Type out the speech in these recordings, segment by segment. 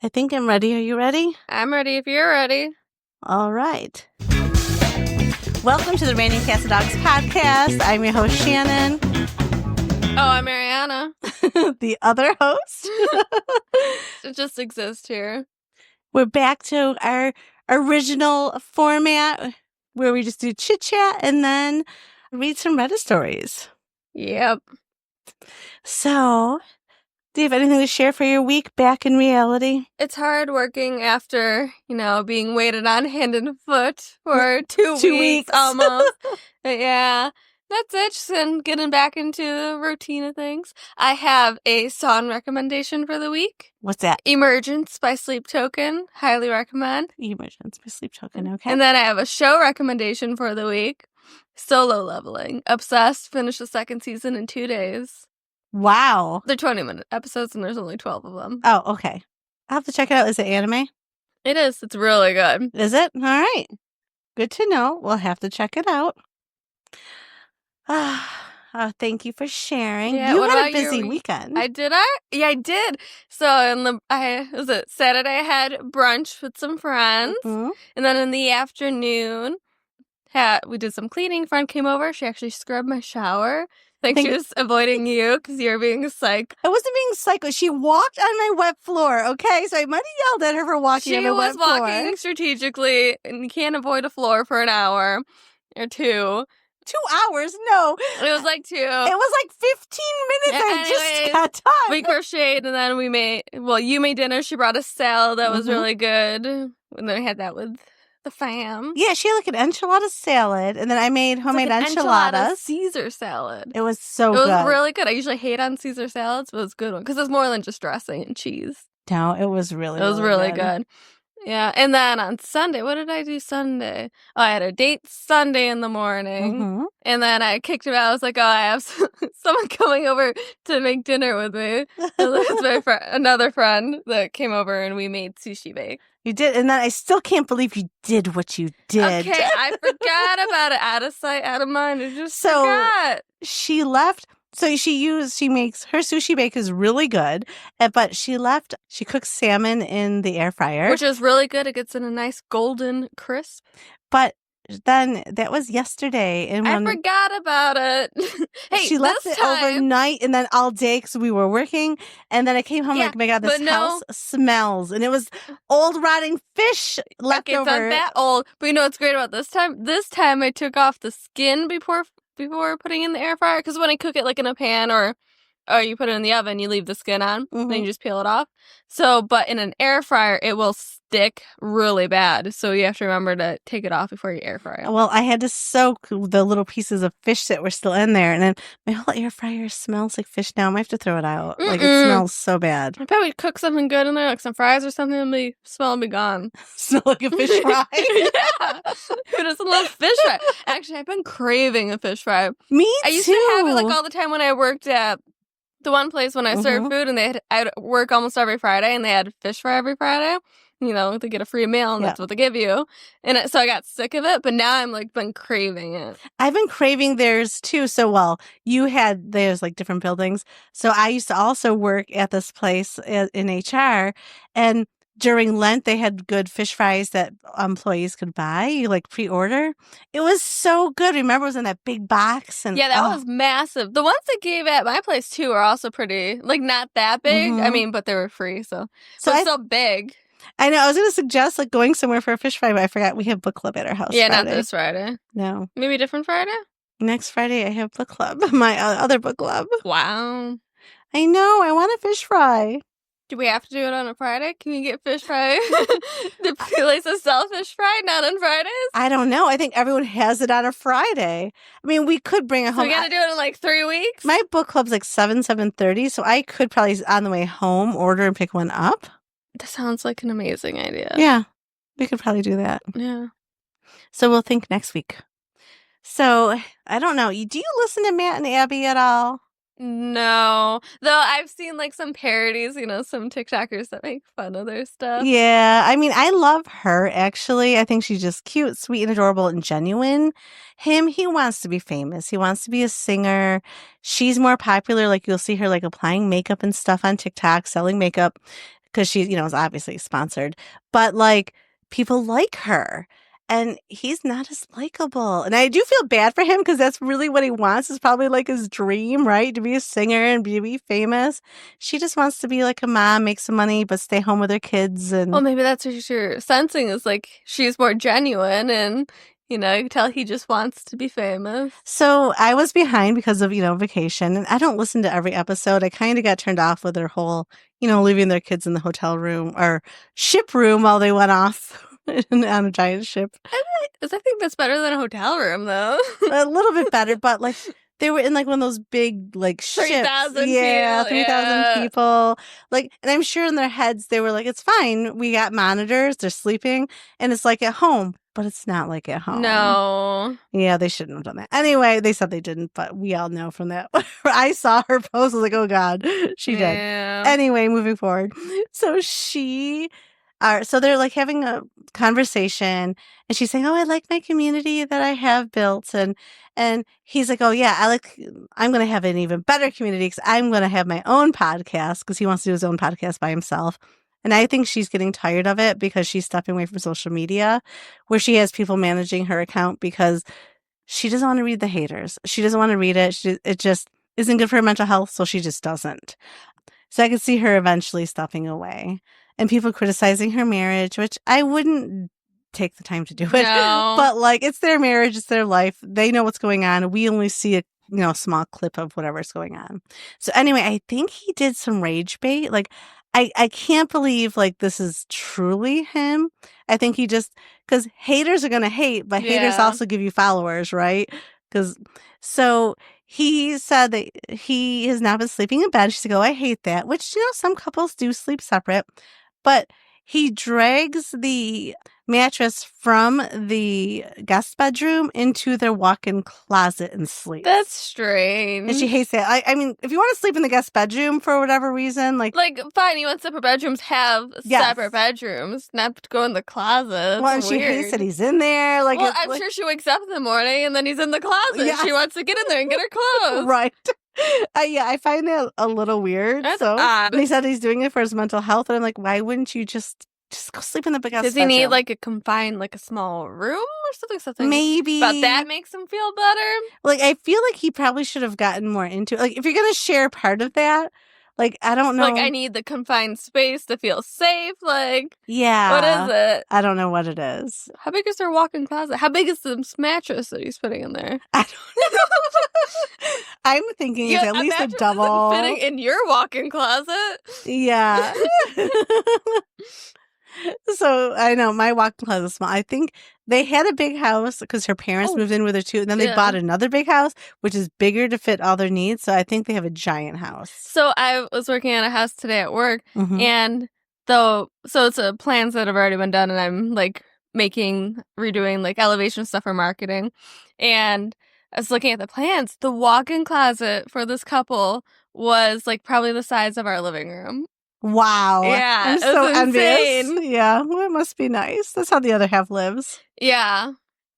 I think I'm ready. Are you ready? I'm ready if you're ready. All right. Welcome to the Raining Cats and Dogs podcast. I'm your host, Shannon. Oh, I'm Arianna. The other host. It just exists here. We're back to our original format where we just do chit-chat and then read some Reddit stories. Yep. So, do you have anything to share for your week back in reality? It's hard working after, being waited on hand and foot for 2 weeks almost. But yeah, that's it. Just getting back into the routine of things. I have a song recommendation for the week. What's that? Emergence by Sleep Token. Highly recommend. Emergence by Sleep Token, okay. And then I have a show recommendation for the week. Solo Leveling. Obsessed. Finished the second season in 2 days. Wow. They're 20-minute episodes, and there's only 12 of them. Oh, okay. I'll have to check it out. Is it anime? It is. It's really good. Is it? All right. Good to know. We'll have to check it out. Thank you for sharing. Yeah, you had a busy weekend. I did. Yeah, I did. So Saturday I had brunch with some friends, and then in the afternoon, we did some cleaning. Friend came over. She actually scrubbed my shower. I think she was avoiding you because you were being psycho. I wasn't being psycho. She walked on my wet floor, okay? So I might have yelled at her for walking on my wet floor. She was walking strategically, and you can't avoid a floor for an hour or two. 2 hours? No. It was like 2. It was like 15 minutes. I just got done. We crocheted, and then you made dinner. She brought a salad that was really good. And then we had that with the fam. Yeah, she had like an enchilada salad, and then I made homemade enchiladas. Caesar salad. It was so good. It was really good. I usually hate on Caesar salads, but it was a good one because it's more than just dressing and cheese. No, it was really good. Yeah, and then on Sunday, what did I do Sunday? Oh, I had a date Sunday in the morning, and then I kicked him out. I was like, I have someone coming over to make dinner with me. It's my another friend that came over, and we made sushi bake. You did, and then I still can't believe you did what you did. Okay, I forgot about it. Out of sight, out of mind. I just forgot. She left. So she makes her sushi bake is really good, but she cooks salmon in the air fryer. Which is really good. It gets in a nice golden crisp. But then that was yesterday. And I forgot about it. Hey, she left it overnight and then all day because we were working. And then I came home like, oh my God, this house smells. And it was old rotting fish left over. It's not that old. But you know what's great about this time? This time I took off the skin before putting in the air fryer, because when I cook it like in a pan or you put it in the oven, you leave the skin on, then you just peel it off. So, but in an air fryer, it will stick really bad. So you have to remember to take it off before you air fry it. Well, I had to soak the little pieces of fish that were still in there, and then my whole air fryer smells like fish now. I might have to throw it out. Like, it smells so bad. I bet we cook something good in there, like some fries or something, and the smell will be gone. Smell like a fish fry? Yeah. Who doesn't love fish fry? Actually, I've been craving a fish fry. Me too. I used to have it like all the time when I worked at the one place when I served food, and I'd work almost every Friday, and they had fish fry every Friday. They get a free meal, and that's what they give you. And so I got sick of it, but now I'm like been craving it. I've been craving theirs too. So, there's like different buildings. So I used to also work at this place in HR, and during Lent, they had good fish fries that employees could buy, like pre-order. It was so good. Remember, it was in that big box. And yeah, that was massive. The ones they gave at my place, too, are also pretty, like, not that big. I mean, but they were free, so it's still big. I know. I was going to suggest, like, going somewhere for a fish fry, but I forgot we have book club at our house Yeah, Friday. Not this Friday. No. Maybe a different Friday? Next Friday, I have book club, my other book club. Wow. I know. I want a fish fry. Do we have to do it on a Friday? Can we get fish fry? The places sell fish fry, not on Fridays? I don't know. I think everyone has it on a Friday. I mean, we could bring it home. So we got to do it in like 3 weeks? My book club's like 7:30, so I could probably, on the way home, order and pick one up. That sounds like an amazing idea. Yeah, we could probably do that. Yeah. So we'll think next week. So, I don't know. Do you listen to Matt and Abby at all? No. Though I've seen like some parodies, some TikTokers that make fun of their stuff. Yeah. I mean, I love her, actually. I think she's just cute, sweet, and adorable and genuine. Him, he wants to be famous. He wants to be a singer. She's more popular. Like, you'll see her like applying makeup and stuff on TikTok, selling makeup. because she, is obviously sponsored. But like people like her. And he's not as likable. And I do feel bad for him because that's really what he wants. Is probably like his dream, right? To be a singer and be famous. She just wants to be like a mom, make some money, but stay home with her kids. And well, maybe that's what you're sensing is like she's more genuine and, you can tell he just wants to be famous. So I was behind because of, vacation. And I don't listen to every episode. I kind of got turned off with their whole, leaving their kids in the hotel room or ship room while they went off. On a giant ship. I think that's better than a hotel room, though. A little bit better, but like they were in like one of those big like ships. 3,000 yeah, people. 3,000 people. Like, and I'm sure in their heads they were like, "It's fine. We got monitors. They're sleeping, and it's like at home." But it's not like at home. No. Yeah, they shouldn't have done that. Anyway, they said they didn't, but we all know from that. I saw her post. I was like, "Oh God, she did." Anyway, moving forward. So so they're like having a conversation and she's saying, "Oh, I like my community that I have built." And he's like, "Oh yeah, I'm going to have an even better community because I'm going to have my own podcast," because he wants to do his own podcast by himself. And I think she's getting tired of it because she's stepping away from social media where she has people managing her account because she doesn't want to read the haters. She doesn't want to read it. It just isn't good for her mental health. So she just doesn't. So I could see her eventually stepping away. And people criticizing her marriage, which I wouldn't take the time to do it. No. But like, it's their marriage, it's their life. They know what's going on. We only see a small clip of whatever's going on. So anyway, I think he did some rage bait. Like, I can't believe like this is truly him. I think he just, because haters are going to hate, but haters also give you followers, right? So he said that he has not been sleeping in bed. She's like, "Oh, I hate that," which, some couples do sleep separate. But he drags the mattress from the guest bedroom into their walk-in closet and sleeps. That's strange. And she hates that. I mean, if you want to sleep in the guest bedroom for whatever reason, like fine, you want separate bedrooms, have separate bedrooms, not to go in the closet. Well, and she hates that he's in there. Like, well, I'm sure she wakes up in the morning and then he's in the closet. Yeah. She wants to get in there and get her clothes. Right. I find that a little weird. That's odd. And he said he's doing it for his mental health, and I'm like, why wouldn't you just go sleep in the big guest bedroom? Does he need like a confined, like a small room or something? Maybe. But that makes him feel better. Like, I feel like he probably should have gotten more into it. Like, if you're gonna share part of that, like, I don't know. Like, I need the confined space to feel safe. Like, yeah, what is it? I don't know what it is. How big is their walk-in closet? How big is the mattress that he's putting in there? I don't know. I'm thinking it's at least a double. Fitting in your walk-in closet. Yeah. So I know my walk-in closet is small. I think they had a big house because her parents moved in with her too, and then they bought another big house, which is bigger to fit all their needs. So I think they have a giant house. So I was working on a house today at work, and so it's plans that have already been done, and I'm like redoing like elevation stuff for marketing, and I was looking at the plans. The walk-in closet for this couple was like probably the size of our living room. Wow. Yeah. I'm so envious. Yeah. Well, it must be nice. That's how the other half lives. Yeah.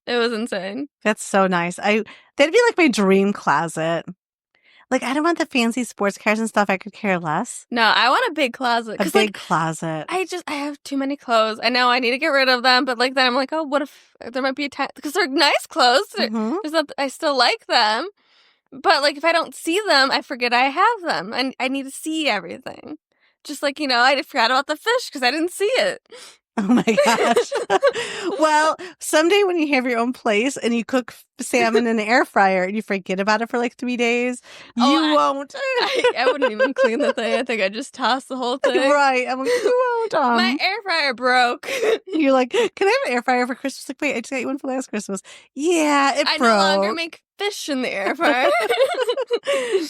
It was insane. That's so nice. That'd be like my dream closet. Like, I don't want the fancy sports cars and stuff. I could care less. No, I want a big closet. A big closet. I have too many clothes. I know I need to get rid of them, but like then I'm like, oh, what if there might be a time, because they're nice clothes. I still like them, but like if I don't see them, I forget I have them, and I need to see everything. Just like, I forgot about the fish because I didn't see it. Oh my gosh. Well, someday when you have your own place and you cook salmon in an air fryer and you forget about it for like 3 days, you won't. I wouldn't even clean the thing. I think I just toss the whole thing. Right. I'm like, you won't. My air fryer broke. You're like, can I have an air fryer for Christmas? Like, wait, I just got you one for last Christmas. Yeah, it broke. I no longer make fish in the air fryer.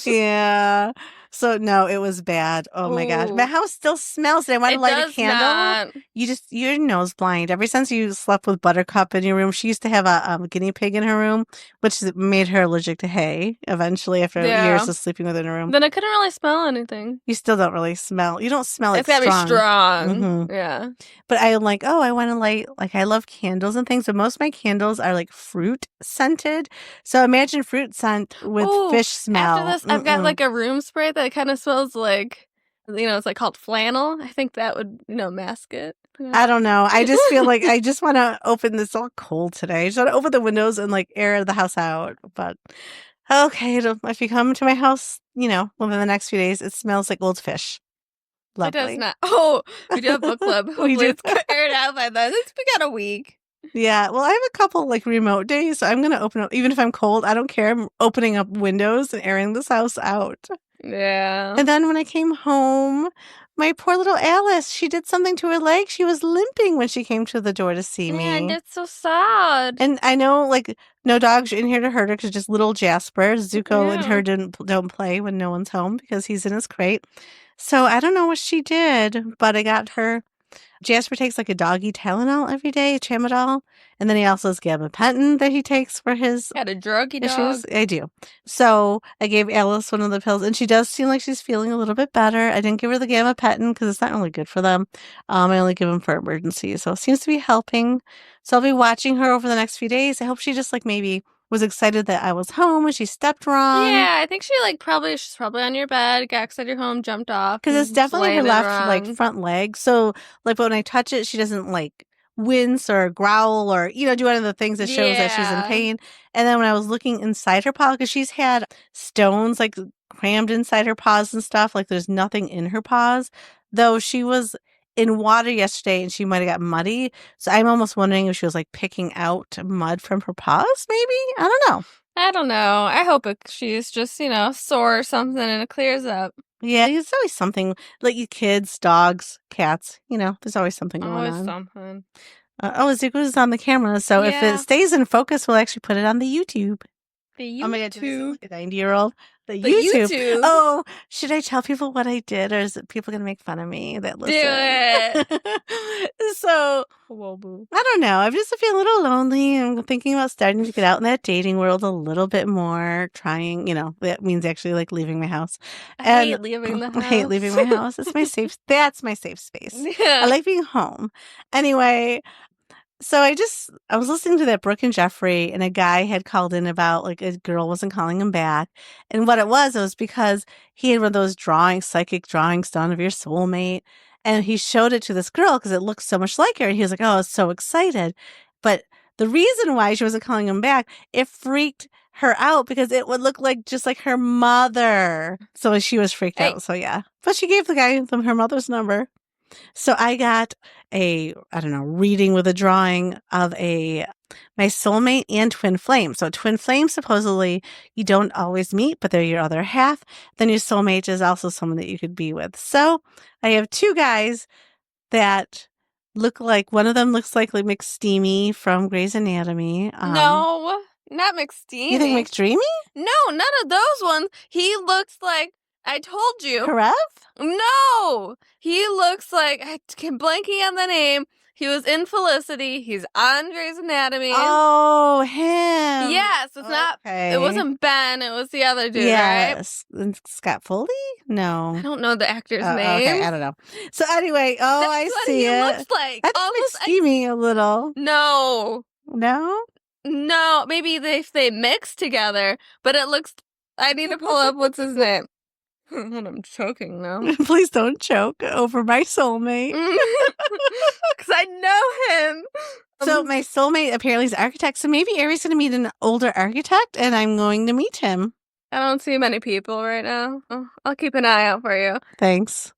Yeah. So no, it was bad. Oh my gosh. My house still smells. And I want to light a candle. Not. You're nose blind. Ever since you slept with Buttercup in your room, she used to have a guinea pig in her room, which made her allergic to hay eventually after years of sleeping within her room. Then I couldn't really smell anything. You still don't really smell. You don't smell it. It's gotta strong. be strong. Mm-hmm. Yeah. But I'm like, I want to light, like, I love candles and things, but most of my candles are like fruit scented. So imagine fruit scent with fish smell. After this, I've got like a room spray that kind of smells like it's like called flannel. I think that would, mask it. I don't know. I just feel like I just want to open this. It's all cold today. I just want to open the windows and like air the house out. But okay, if you come to my house, within the next few days, it smells like old fish. Lovely. It does not. Oh, we do have book club. We Hopefully do. it's aired out by then. We got a week. Yeah, well, I have a couple like remote days, so I'm going to open up, even if I'm cold, I don't care. I'm opening up windows and airing this house out. Yeah. And then when I came home, my poor little Alice, she did something to her leg. She was limping when she came to the door to see me. And it's so sad. And I know, like, no dogs are in here to hurt her because just little Jasper, Zuko and her don't play when no one's home because he's in his crate. So I don't know what she did, but I got her. Jasper takes like a doggy Tylenol every day, Tramadol, and then he also has gabapentin that he takes for his Got a druggy issues. dog. I do. So I gave Alice one of the pills, and she does seem like she's feeling a little bit better. I didn't give her the gabapentin because it's not really good for them. I only give them for emergencies, so it seems to be helping. So I'll be watching her over the next few days. I hope she just like maybe was excited that I was home and she stepped wrong. Yeah, I think she's probably on your bed, got excited you're home, jumped off. Because it's definitely her left wrong. front leg. So like when I touch it, she doesn't like wince or growl or do one of the things that shows that she's in pain. And then when I was looking inside her paw, because she's had stones like crammed inside her paws and stuff, like there's nothing in her paws, though she was in water yesterday and she might have got muddy. So I'm almost wondering if she was like picking out mud from her paws, maybe? I don't know. I hope she's just, sore or something and it clears up. Yeah, there's always something. Like you kids, dogs, cats, there's always something going on. Always something. Zuko's on the camera, so if it stays in focus, we'll actually put it on the YouTube. The YouTube. Oh my God, like a 90-year-old. The YouTube. Oh, should I tell people what I did, or is it people going to make fun of me that listen? Do it. So, whoa, boo. I don't know. I'm just feeling a little lonely. I'm thinking about starting to get out in that dating world a little bit more. Trying, that means actually like leaving my house. I hate leaving the house. I hate leaving my house. It's my safe. That's my safe space. Yeah. I like being home. Anyway. So I was listening to that Brooke and Jeffrey, and a guy had called in about like a girl wasn't calling him back. And what it was because he had one of those psychic drawings done of your soulmate. And he showed it to this girl because it looked so much like her. And he was like, oh, I was so excited. But the reason why she wasn't calling him back, it freaked her out because it would look like just like her mother. So she was freaked out. So yeah. But she gave the guy her mother's number. So I got reading with a drawing of my soulmate and twin flame. So twin flame, supposedly you don't always meet, but they're your other half. Then your soulmate is also someone that you could be with. So I have two guys that look like, one of them looks like McSteamy from Grey's Anatomy. No, not McSteamy. You think McDreamy? No, none of those ones. He looks like, I told you. Karev? No, he looks like, I keep blanking on the name. He was in Felicity. He's on Grey's Anatomy. Oh, him. Yes, it's not. It wasn't Ben. It was the other dude, right? Scott Foley? No. I don't know the actor's name. Okay, I don't know. So anyway, That's I what see he it. looks like. I think it's steamy a little. No. No? No, maybe they mix together, but it looks. I need to pull up what's his name. I'm choking now. Please don't choke over my soulmate. Because I know him. So my soulmate apparently is an architect. So maybe Aries going to meet an older architect and I'm going to meet him. I don't see many people right now. I'll keep an eye out for you. Thanks.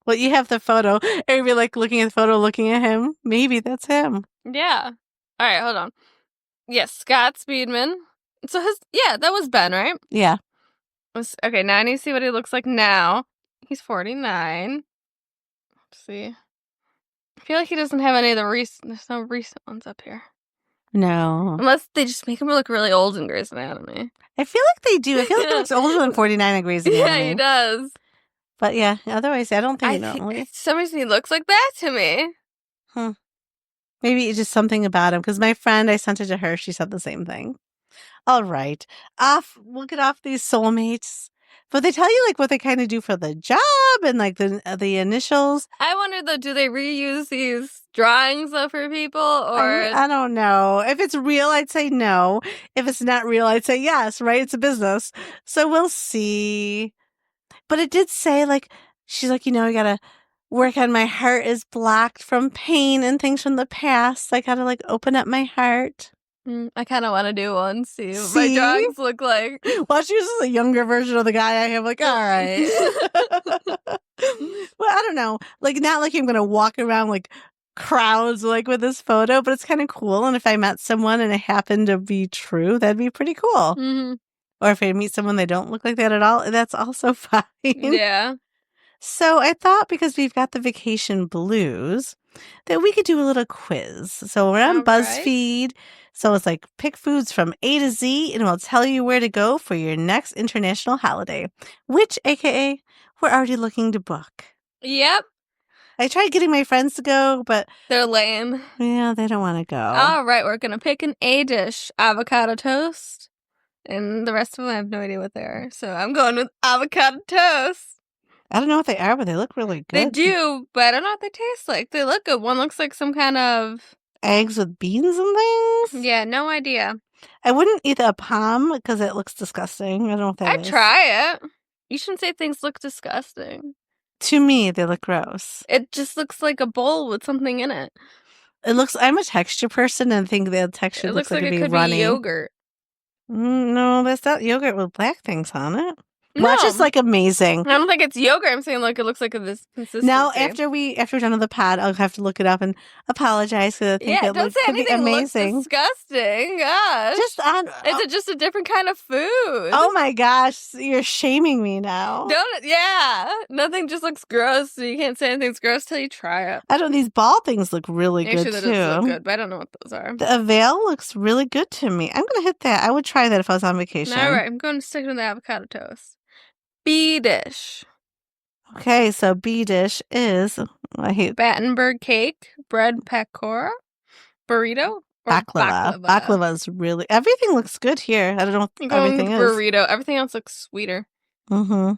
Well, you have the photo. Are you like looking at the photo, looking at him? Maybe that's him. Yeah. All right, hold on. Yes, Scott Speedman. So that was Ben, right? Yeah. Okay, now I need to see what he looks like now. He's 49. Let's see. I feel like he doesn't have any of the recent. There's no recent ones up here. No. Unless they just make him look really old in Grey's Anatomy. I feel like they do. I feel like he looks older than 49 in Grey's Anatomy. Yeah, he does. But yeah, otherwise I don't think for some reason he looks like that to me. Maybe it's just something about him. Because my friend, I sent it to her. She said the same thing. All right. We'll get off these soulmates. But they tell you like what they kind of do for the job and like the initials. I wonder though, do they reuse these drawings though for people or? I don't know. If it's real, I'd say no. If it's not real, I'd say yes, right? It's a business. So we'll see. But it did say like She's like, you gotta work on my heart is blocked from pain and things from the past. I gotta like open up my heart. I kind of want to do one. See what my See? drawings look like. Well, she's just a younger version of the guy I have. Like, all right. Well, I don't know. Like, not like I'm gonna walk around like crowds like with this photo, but it's kind of cool. And if I met someone and it happened to be true, that'd be pretty cool. Mm-hmm. Or if I meet someone they don't look like that at all, that's also fine. Yeah. So I thought because we've got the vacation blues that we could do a little quiz. So we're on BuzzFeed. So it's like pick foods from A to Z and we'll tell you where to go for your next international holiday, which AKA we're already looking to book. Yep. I tried getting my friends to go, but they're lame. Yeah, they don't want to go. All right, we're going to pick an A dish, avocado toast. And the rest of them, I have no idea what they are. So I'm going with avocado toast. I don't know what they are, but they look really good. They do, but I don't know what they taste like. They look good. One looks like some kind of... eggs with beans and things? Yeah, no idea. I wouldn't eat a palm because it looks disgusting. I don't know what that is. I'd try it. You shouldn't say things look disgusting. To me, they look gross. It just looks like a bowl with something in it. I'm a texture person and I think the texture looks like it'd be runny. Be yogurt. No, that's not yogurt with black things on it. No. Watch is like amazing. I don't think it's yogurt. I'm saying like it looks like this consistency. Now, after we're done with the pod, I'll have to look it up and apologize because I think it could be amazing. Looks disgusting. Gosh. Is it just a different kind of food? Oh my gosh, you're shaming me now. Yeah. Nothing just looks gross. So you can't say anything's gross till you try it. I don't. These ball things look really good too. Actually, that does look good, but I don't know what those are. The Avail looks really good to me. I'm gonna hit that. I would try that if I was on vacation. All right, I'm going to stick with the avocado toast. B dish. Okay, so B dish is Battenberg cake, bread pakora, burrito, or baklava. Baklava's really everything looks good here. I don't know what everything is. Burrito. Everything else looks sweeter. Mm-hmm.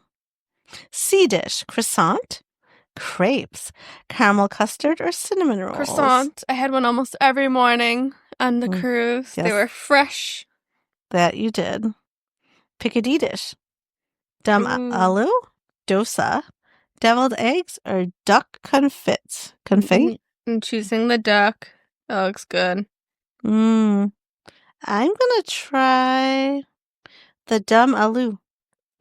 C dish, croissant, crepes, caramel custard, or cinnamon rolls. Croissant. I had one almost every morning on the cruise. Yes. They were fresh. That you did. Pick a D dish. Dum aloo, dosa, deviled eggs, or duck confit. Confit? I'm choosing the duck. That looks good. I'm gonna try the dum aloo.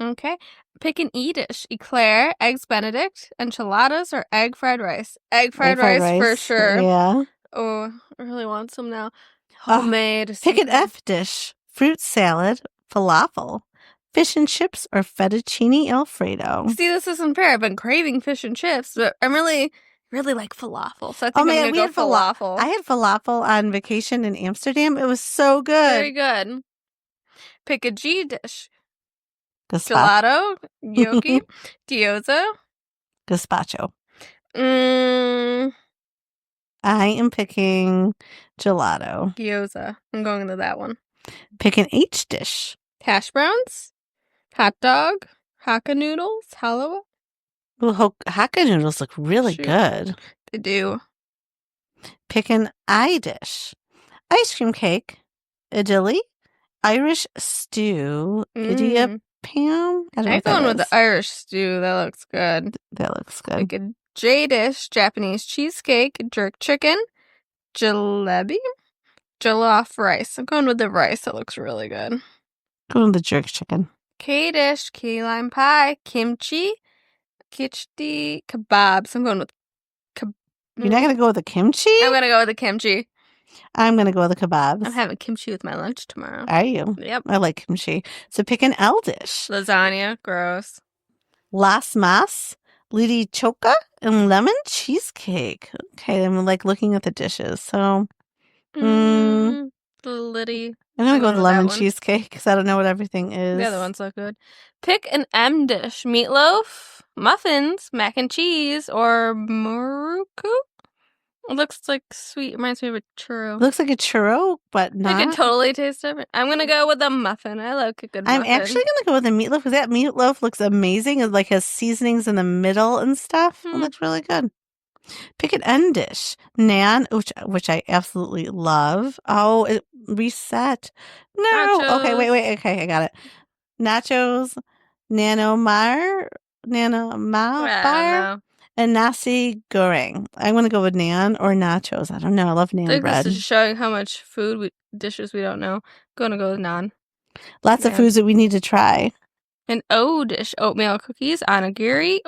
Okay. Pick an E dish. Eclair, eggs benedict, enchiladas, or egg fried rice. Egg fried rice for sure. Yeah. Oh, I really want some now. Homemade. Pick an F dish. Fruit salad, falafel, fish and chips, or fettuccine alfredo. See, this isn't fair. I've been craving fish and chips, but I'm really like falafel. So I think I'm going to go falafel. I had falafel on vacation in Amsterdam. It was so good. Very good. Pick a G dish. Gelato, gnocchi, gyoza, gazpacho. I am picking gelato. Gyoza. I'm going into that one. Pick an H dish. Hash browns, hot dog, Hakka noodles, halwa. Well, Hakka noodles look really good. They do. Pick an I dish. Ice cream cake, idili, Irish stew, idiyappam. I'm going with the Irish stew. That looks good. That looks good. Pick a J dish. Japanese cheesecake, jerk chicken, jalebi, jollof rice. I'm going with the rice. That looks really good. Going with the jerk chicken. K dish, key lime pie, kimchi, khichdi, kebabs. I'm going with You're not going to go with the kimchi? I'm going to go with the kimchi. I'm going to go with the kebabs. I'm having kimchi with my lunch tomorrow. Are you? Yep. I like kimchi. So pick an L dish. Lasagna. Gross. Las Mas, liti choka, and lemon cheesecake. Okay, I'm like looking at the dishes. So, Liddy. I'm going to go with lemon cheesecake because I don't know what everything is. The other ones look good. Pick an M dish. Meatloaf, muffins, mac and cheese, or muruku. It looks like sweet. It reminds me of a churro. It looks like a churro, but not. It can totally taste different. I'm going to go with a muffin. I like a good muffin. I'm actually going to go with the meatloaf because that meatloaf looks amazing. It like has seasonings in the middle and stuff. It looks really good. Pick an N dish. Naan, which I absolutely love. Oh, it reset. No. Nachos. Okay, wait. Okay, I got it. Nachos, nanomar, Nana Ma I don't Bar, know. and nasi goreng. I'm going to go with naan or nachos. I don't know. I love I naan think bread. this is showing how much dishes we don't know. Gonna go with naan. Lots of foods that we need to try. An O dish, oatmeal cookies, onigiri,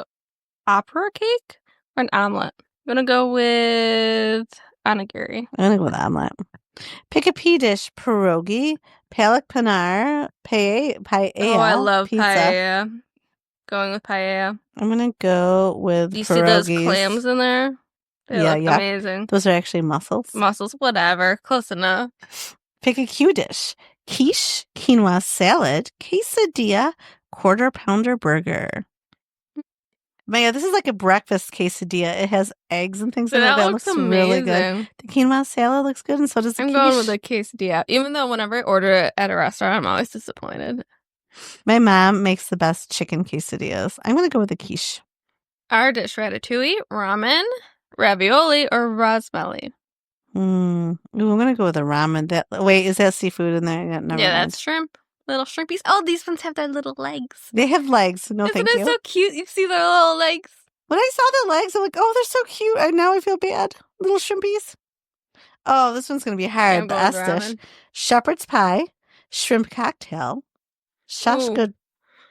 opera cake, or an omelet. I'm gonna go with onigiri. I'm going to go with omelet. Pick a P dish, pierogi, palak paneer, paella, Oh, I love pizza. paella. Going with paella. I'm going to go with Do you pierogies. see those clams in there? They look yeah. amazing. Those are actually mussels. Mussels, whatever. Close enough. Pick a Q dish. Quiche, quinoa salad, quesadilla, quarter pounder burger. Man, this is like a breakfast quesadilla. It has eggs and things in it. That looks really good. The quinoa salad looks good, and so does the quiche. I'm going with a quesadilla. Even though whenever I order it at a restaurant, I'm always disappointed. My mom makes the best chicken quesadillas. I'm going to go with the quiche. Our dish, ratatouille, ramen, ravioli, or rosmelli. Ooh, I'm going to go with the ramen. Wait, is that seafood in there? Yeah, never mind. That's shrimp. Little shrimpies. Oh, these ones have their little legs. They have legs. No, Isn't thank you. it so cute? You see their little legs? When I saw their legs, I'm like, oh, they're so cute. And now I feel bad. Little shrimpies. Oh, this one's going to be hard. The S dish. Shepherd's pie, shrimp cocktail, shashka.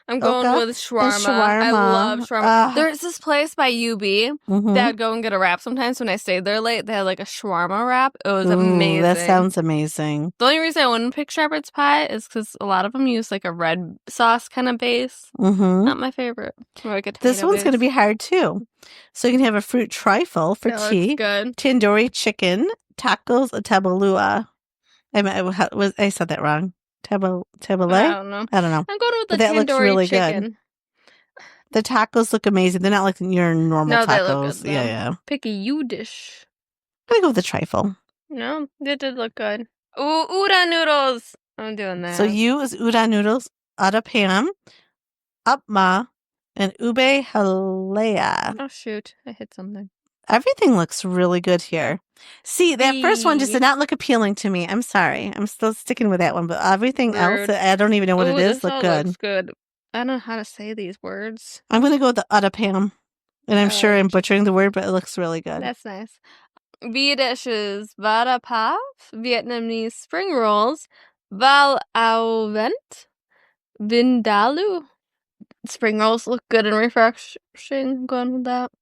I'm going with shawarma. I love shawarma. There's this place by UB that I'd go and get a wrap sometimes when I stayed there late. They had like a shawarma wrap. It was amazing. That sounds amazing. The only reason I wouldn't pick shepherd's pie is because a lot of them use like a red sauce kind of base. Not my favorite. Like this one's going to be hard too. So you can have a fruit trifle for tea. Good. Tandoori chicken, tacos, a tabalua. I said that wrong. Tabale? I don't know. I'm going with the that tandoori looks really chicken. Good. The tacos look amazing. They're not like your normal tacos. They look good, yeah. Pick a U dish. I'm going to go with the trifle. No, it did look good. Ooh, udon noodles. I'm doing that. So U is udon noodles, adapam, upma, and ube halea. Oh, shoot. I hit something. Everything looks really good here. See, that first one just did not look appealing to me. I'm sorry. I'm still sticking with that one. But everything else, I don't even know what it is, look good. Looks good. I don't know how to say these words. I'm going to go with the adapam. And I'm sure I'm butchering the word, but it looks really good. That's nice. V dishes, vada pav, Vietnamese spring rolls, val au vent, vindaloo. Spring rolls look good and refreshing. I'm going with that.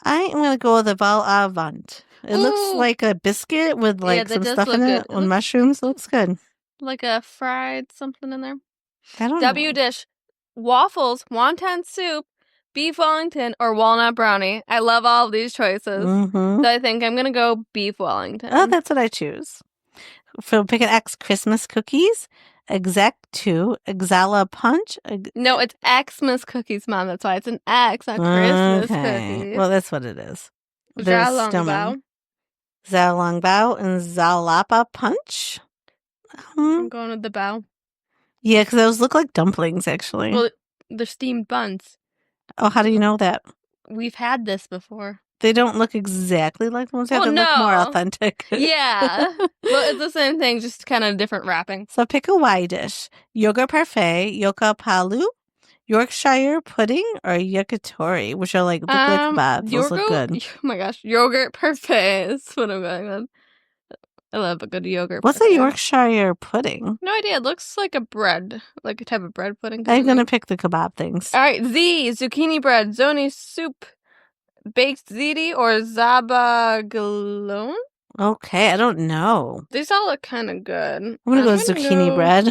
I am going to go with the val au vent. It looks like a biscuit with like some stuff in it with mushrooms. It looks good. Like a fried something in there. I don't know. W dish, waffles, wonton soup, beef Wellington, or walnut brownie. I love all of these choices. So I think I'm going to go beef Wellington. Oh, that's what I choose. So pick an X, Christmas cookies, exec 2, Exala punch. No, it's Xmas cookies, Mom. That's why it's an X on Christmas cookies. Well, that's what it is. Zalongbao. Zalongbao and Zalapa punch. I'm going with the bao. Yeah, because those look like dumplings, actually. Well, they're steamed buns. Oh, how do you know that? We've had this before. They don't look exactly like the ones that look more authentic. Yeah. Well, it's the same thing, just kind of different wrapping. So pick a Y dish. Yogurt parfait, yoka palu, Yorkshire pudding, or yakitori, which are like look like kebabs. Those look good. Oh my gosh, yogurt parfait is what I'm going with. I love a good yogurt. What's a Yorkshire pudding? No idea. It looks like a bread, like a type of bread pudding. I'm going to pick the kebab things. All right, Z, zucchini bread, zoni soup, baked ziti, or zabagalone? Okay, I don't know. These all look kind of good. I'm going to go zucchini bread.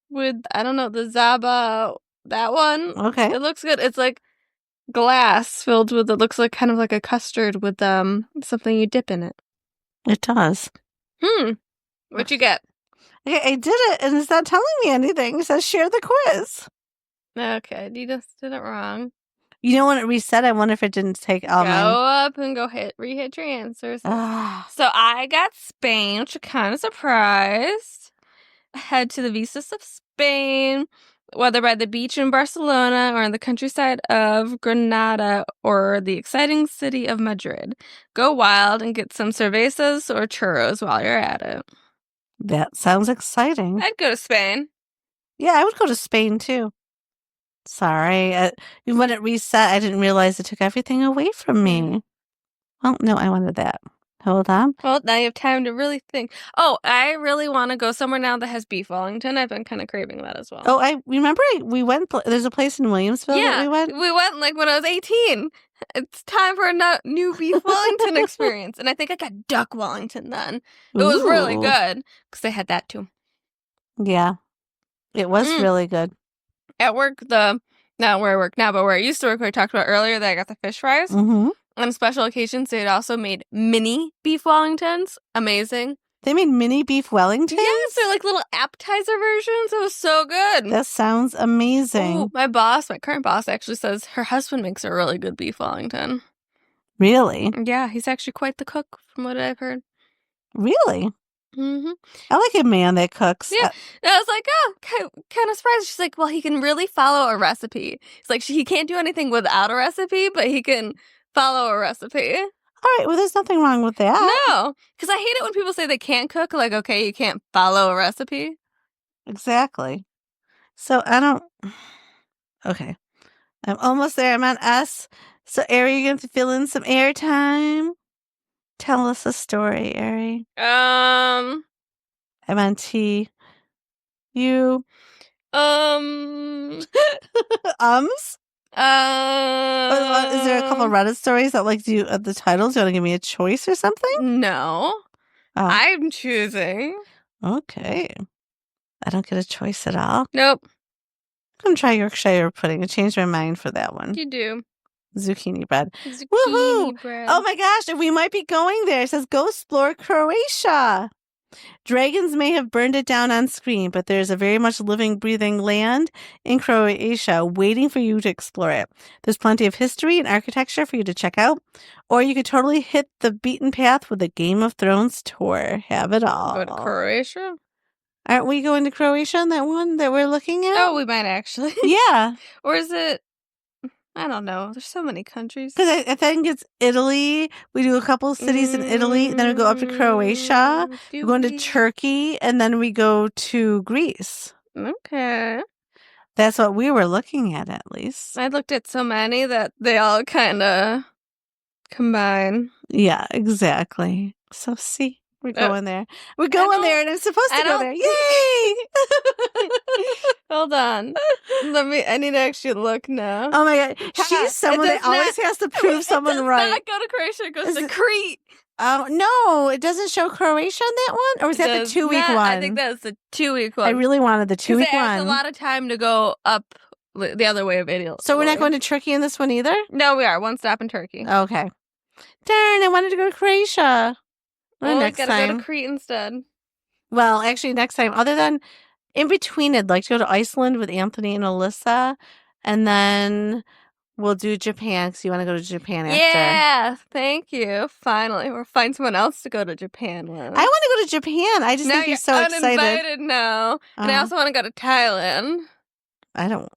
With, I don't know, the zaba, that one. Okay. It looks good. It's like glass filled with, it looks like kind of like a custard with something you dip in it. It does. What'd you get? Okay, I did it, and it's not telling me anything. It says share the quiz. Okay, you just did it wrong. You know when it reset, I wonder if it didn't take all mine. Go up and rehit your answers. So I got Spain, which I'm kind of surprised. Head to the vistas of Spain, whether by the beach in Barcelona or in the countryside of Granada or the exciting city of Madrid. Go wild and get some cervezas or churros while you're at it. That sounds exciting. I'd go to Spain. Yeah, I would go to Spain too. Sorry. When it reset, I didn't realize it took everything away from me. Well, no, I wanted that. Hold on. Well, now you have time to really think. Oh, I really want to go somewhere now that has beef Wellington. I've been kind of craving that as well. Oh, I remember we went. There's a place in Williamsville that we went. We went like when I was 18. It's time for a new beef Wellington experience. And I think I got duck Wellington then. It was really Ooh. good because they had that too. Yeah, it was really good. At work, not where I work now, but where I used to work, where I talked about earlier that I got the fish fries. Mm-hmm. On special occasions, they had also made mini beef Wellingtons. Amazing. They made mini beef Wellingtons? Yes, they're like little appetizer versions. It was so good. That sounds amazing. Ooh, my current boss, actually says her husband makes a really good beef Wellington. Really? Yeah, he's actually quite the cook, from what I've heard. Really? Mm-hmm. I like a man that cooks. Yeah. And I was like, oh, kind of surprised. She's like, well, he can really follow a recipe. It's like he can't do anything without a recipe, but he can follow a recipe. All right, well, there's nothing wrong with that. No, because I hate it when people say they can't cook. Like, okay, you can't follow a recipe. Exactly. So I don't... Okay. I'm almost there. I'm on S. So, Ari, you're going to fill in some airtime? Tell us a story, Ari. I'm on T. You? Ums? Is there a couple of Reddit stories that like do the titles? You want to give me a choice or something? No. Oh. I'm choosing. Okay. I don't get a choice at all. Nope. I'm going to try Yorkshire pudding. I changed my mind for that one. You do. Zucchini bread. Zucchini bread. Oh my gosh, we might be going there. It says, go explore Croatia. Dragons may have burned it down on screen, but there's a very much living, breathing land in Croatia waiting for you to explore it. There's plenty of history and architecture for you to check out, or you could totally hit the beaten path with a Game of Thrones tour. Have it all. Go to Croatia? Aren't we going to Croatia on that one that we're looking at? Oh, we might actually. Yeah. Or is it... I don't know. There's so many countries. Because I think it's Italy. We do a couple of cities in Italy, and then we go up to Croatia. We're going to Turkey, and then we go to Greece. Okay. That's what we were looking at least. I looked at so many that they all kind of combine. Yeah, exactly. So see, we're going there. We're going there, and I'm supposed to go there. Yay! Hold on. I need to actually look now. Oh my god. She's someone that always has to prove someone right. It does not go to Croatia, it goes to Crete. Oh, no, it doesn't show Croatia on that one? Or was that the 2-week one? I think that's the 2-week one. I really wanted the 2-week one. It has a lot of time to go up the other way of Italy. So we're not going to Turkey in this one either? No, we are. One stop in Turkey. Okay. Darn, I wanted to go to Croatia. Well, next time. Gotta go to Crete instead. Well, actually, next time, other than in between, I'd like to go to Iceland with Anthony and Alyssa, and then we'll do Japan because you want to go to Japan after. Yeah, thank you. Finally, we'll find someone else to go to Japan with. I want to go to Japan. I just think you're so excited. Uninvited now, and I also want to go to Thailand. Thailand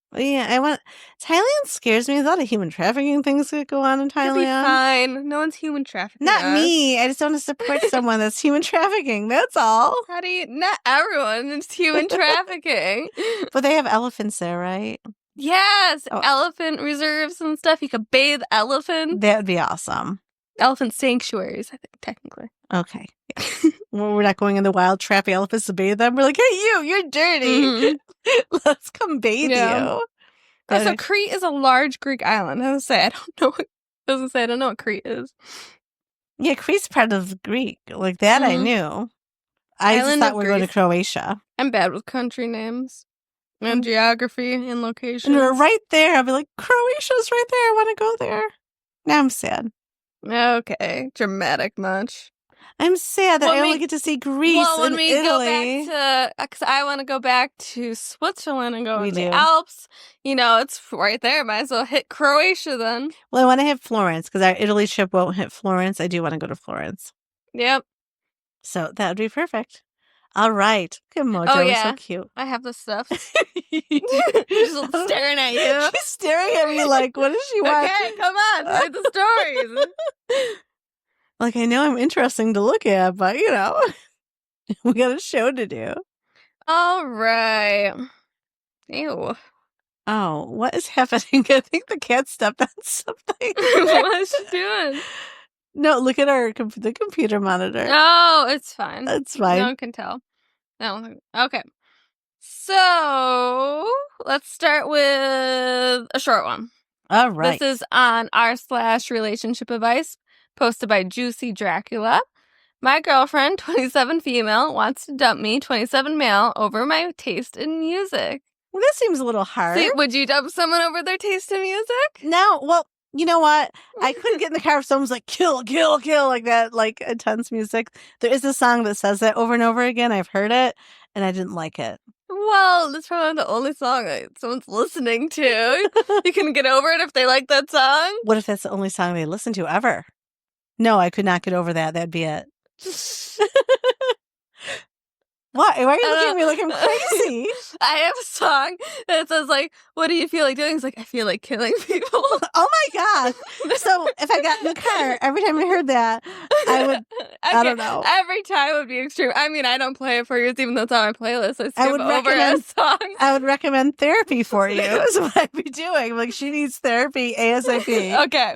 scares me. There's a lot of human trafficking things that go on in Thailand. You'll be fine. No one's human trafficking. Not me. I just want to support someone that's human trafficking. That's all. Not everyone is human trafficking. But they have elephants there, right? Yes. Elephant reserves and stuff. You could bathe elephants. That would be awesome. Elephant sanctuaries, I think, technically. Okay. Yeah. Well, we're not going in the wild, trappy elephants to bathe them. We're like, hey, you're dirty. Mm-hmm. Let's come bathe you. So Crete is a large Greek island. I don't know. It doesn't say. I don't know what Crete is. Yeah, Crete's part of Greek. Like that, I knew. I just thought we were going to Croatia. I'm bad with country names and geography and locations. And we're right there. I'll be like, Croatia's right there. I want to go there. Now I'm sad. Okay, dramatic much. I'm sad that I only get to see Greece and Italy. Go back because I want to go back to Switzerland and go to the Alps. You know, it's right there. Might as well hit Croatia then. Well, I want to hit Florence because our Italy trip won't hit Florence. I do want to go to Florence. Yep. So that would be perfect. All right. Good Mojo. Oh, yeah. So cute. I have the stuff. She's staring at you. She's staring at me like, what does she want? Okay, come on. Read the stories. Like, I know I'm interesting to look at, but, we got a show to do. All right. Ew. Oh, what is happening? I think the cat stepped on something. What is she doing? No, look at the computer monitor. Oh, it's fine. It's fine. No one can tell. No. Okay. So let's start with a short one. All right. This is on r/relationship advice, posted by Juicy Dracula. My girlfriend, 27 female, wants to dump me, 27 male, over my taste in music. Well, that seems a little hard. See, would you dump someone over their taste in music? No, well, you know what? I couldn't get in the car if someone's like, kill, kill, kill, like that, like intense music. There is a song that says that over and over again. I've heard it, and I didn't like it. Well, that's probably the only song someone's listening to. You can get over it if they like that song. What if that's the only song they listen to ever? No, I could not get over that. That'd be it. What? Why are you looking at me like I'm crazy? I have a song that says, like, what do you feel like doing? It's like, I feel like killing people. Oh my God. So if I got in the car, every time I heard that, I would, I don't know. Every time would be extreme. I mean, I don't play it for you, even though it's on my playlist. I skip over a song. I would recommend therapy for you, is what I'd be doing. Like, she needs therapy ASAP. Okay.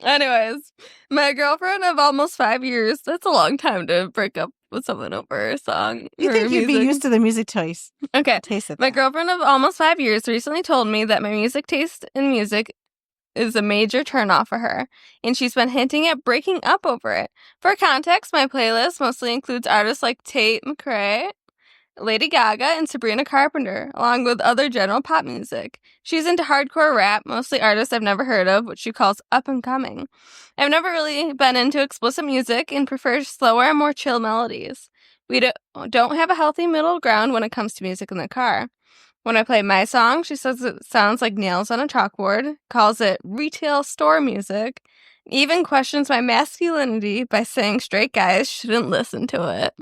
Anyways, my girlfriend of almost 5 years, that's a long time to break up with someone over a song. You think you'd be used to the music choice. Okay. Taste it. My girlfriend of almost 5 years recently told me that my music taste in music is a major turnoff for her, and she's been hinting at breaking up over it. For context, my playlist mostly includes artists like Tate McRae, Lady Gaga, and Sabrina Carpenter, along with other general pop music. She's into hardcore rap, mostly artists I've never heard of, which she calls up-and-coming. I've never really been into explicit music and prefer slower and more chill melodies. We don't have a healthy middle ground when it comes to music in the car. When I play my song, she says it sounds like nails on a chalkboard, calls it retail store music, even questions my masculinity by saying straight guys shouldn't listen to it.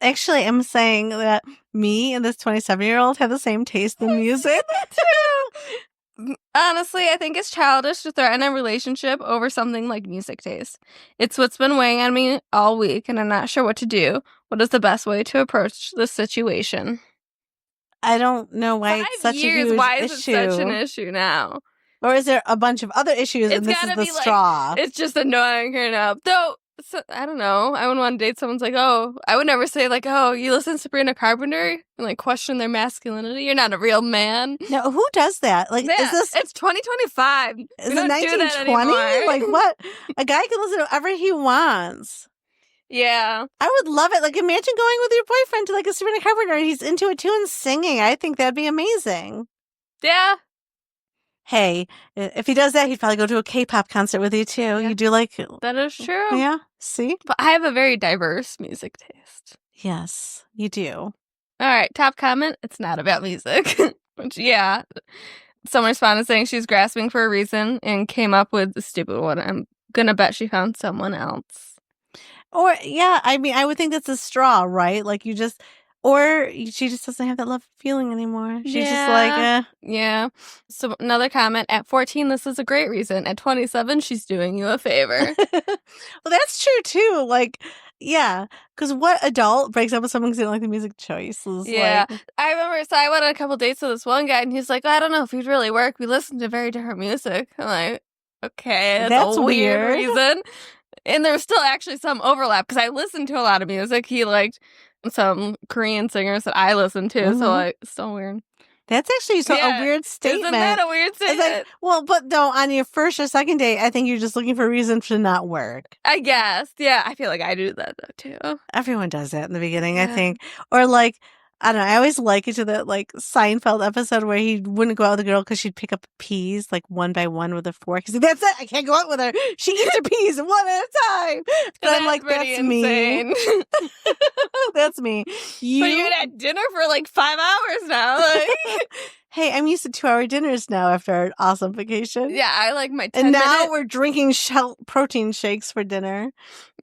Actually, I'm saying that me and this 27-year-old have the same taste in music. Too. Honestly, I think it's childish to threaten a relationship over something like music taste. It's what's been weighing on me all week, and I'm not sure what to do. What is the best way to approach this situation? I don't know why it's such a huge issue. Why is it such an issue now? Or is there a bunch of other issues and this is the straw? It's just annoying her now. Though, so, I don't know. I wouldn't want to date someone's like, oh, I would never say like, oh, you listen to Sabrina Carpenter and like question their masculinity. You're not a real man. No, who does that? Like, yeah, is this? It's 2025. Is it 1920? Like, what? A guy can listen to whatever he wants. Yeah. I would love it. Like, imagine going with your boyfriend to like a Sabrina Carpenter and he's into it too and singing. I think that'd be amazing. Yeah. Hey, if he does that, he'd probably go to a K-pop concert with you too. Yeah. You do like... That is true. Yeah, see? But I have a very diverse music taste. Yes, you do. All right, top comment, it's not about music. Which, yeah. Someone responded saying she's grasping for a reason and came up with the stupid one. I'm gonna bet she found someone else. Or, yeah, I mean, I would think that's a straw, right? Like, you just... Or she just doesn't have that love feeling anymore. She's just like, eh. Yeah. So another comment, at 14, this is a great reason. At 27, she's doing you a favor. Well, that's true, too. Like, yeah. Because what adult breaks up with someone because they don't like the music choices? Yeah. Like... I remember, so I went on a couple dates with this one guy, and he's like, I don't know if we'd really work. We listen to very different music. I'm like, okay, that's a weird reason. And there was still actually some overlap, because I listened to a lot of music. He liked some Korean singers that I listen to, so like, it's so weird. That's actually a weird statement. Isn't that a weird statement? Like, well, but no, on your first or second date, I think you're just looking for a reason to not work. I guess. Yeah, I feel like I do that, though, too. Everyone does that in the beginning, I think. Or like, I don't know, I always liken it to that like Seinfeld episode where he wouldn't go out with a girl because she'd pick up peas like one by one with a fork. He's like, that's it, I can't go out with her. She eats her peas one at a time. But I'm like, that's insane. Me. That's me. But you're at dinner for like 5 hours now. Like, hey, I'm used to 2-hour dinners now after our awesome vacation. Yeah, I like my 10 And now we're drinking protein shakes for dinner.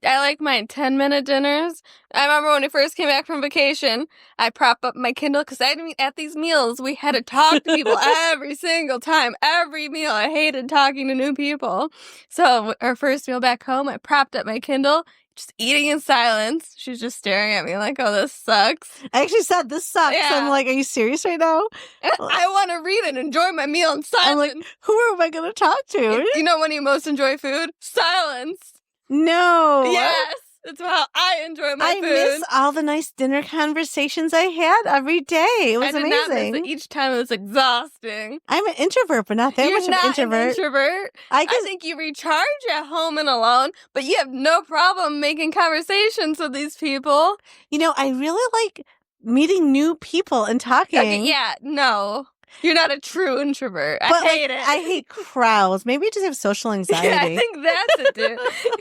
I like my 10-minute dinners. I remember when we first came back from vacation, I prop up my Kindle because at these meals, we had to talk to people every single time. Every meal, I hated talking to new people. So our first meal back home, I propped up my Kindle, just eating in silence. She's just staring at me like, oh, this sucks. I actually said, this sucks. Yeah. I'm like, are you serious right now? I want to read and enjoy my meal in silence. I'm like, who am I going to talk to? You know when you most enjoy food? Silence. No. Yes. That's how I enjoy my food. I miss all the nice dinner conversations I had every day. It was amazing. Not miss it. Each time it was exhausting. I'm an introvert, but not that much of an introvert. An introvert. I think you recharge at home and alone, but you have no problem making conversations with these people. You know, I really like meeting new people and talking. Okay, yeah, no. You're not a true introvert. I hate it. I hate crowds. Maybe I just have social anxiety. Yeah, I think that's it, dude.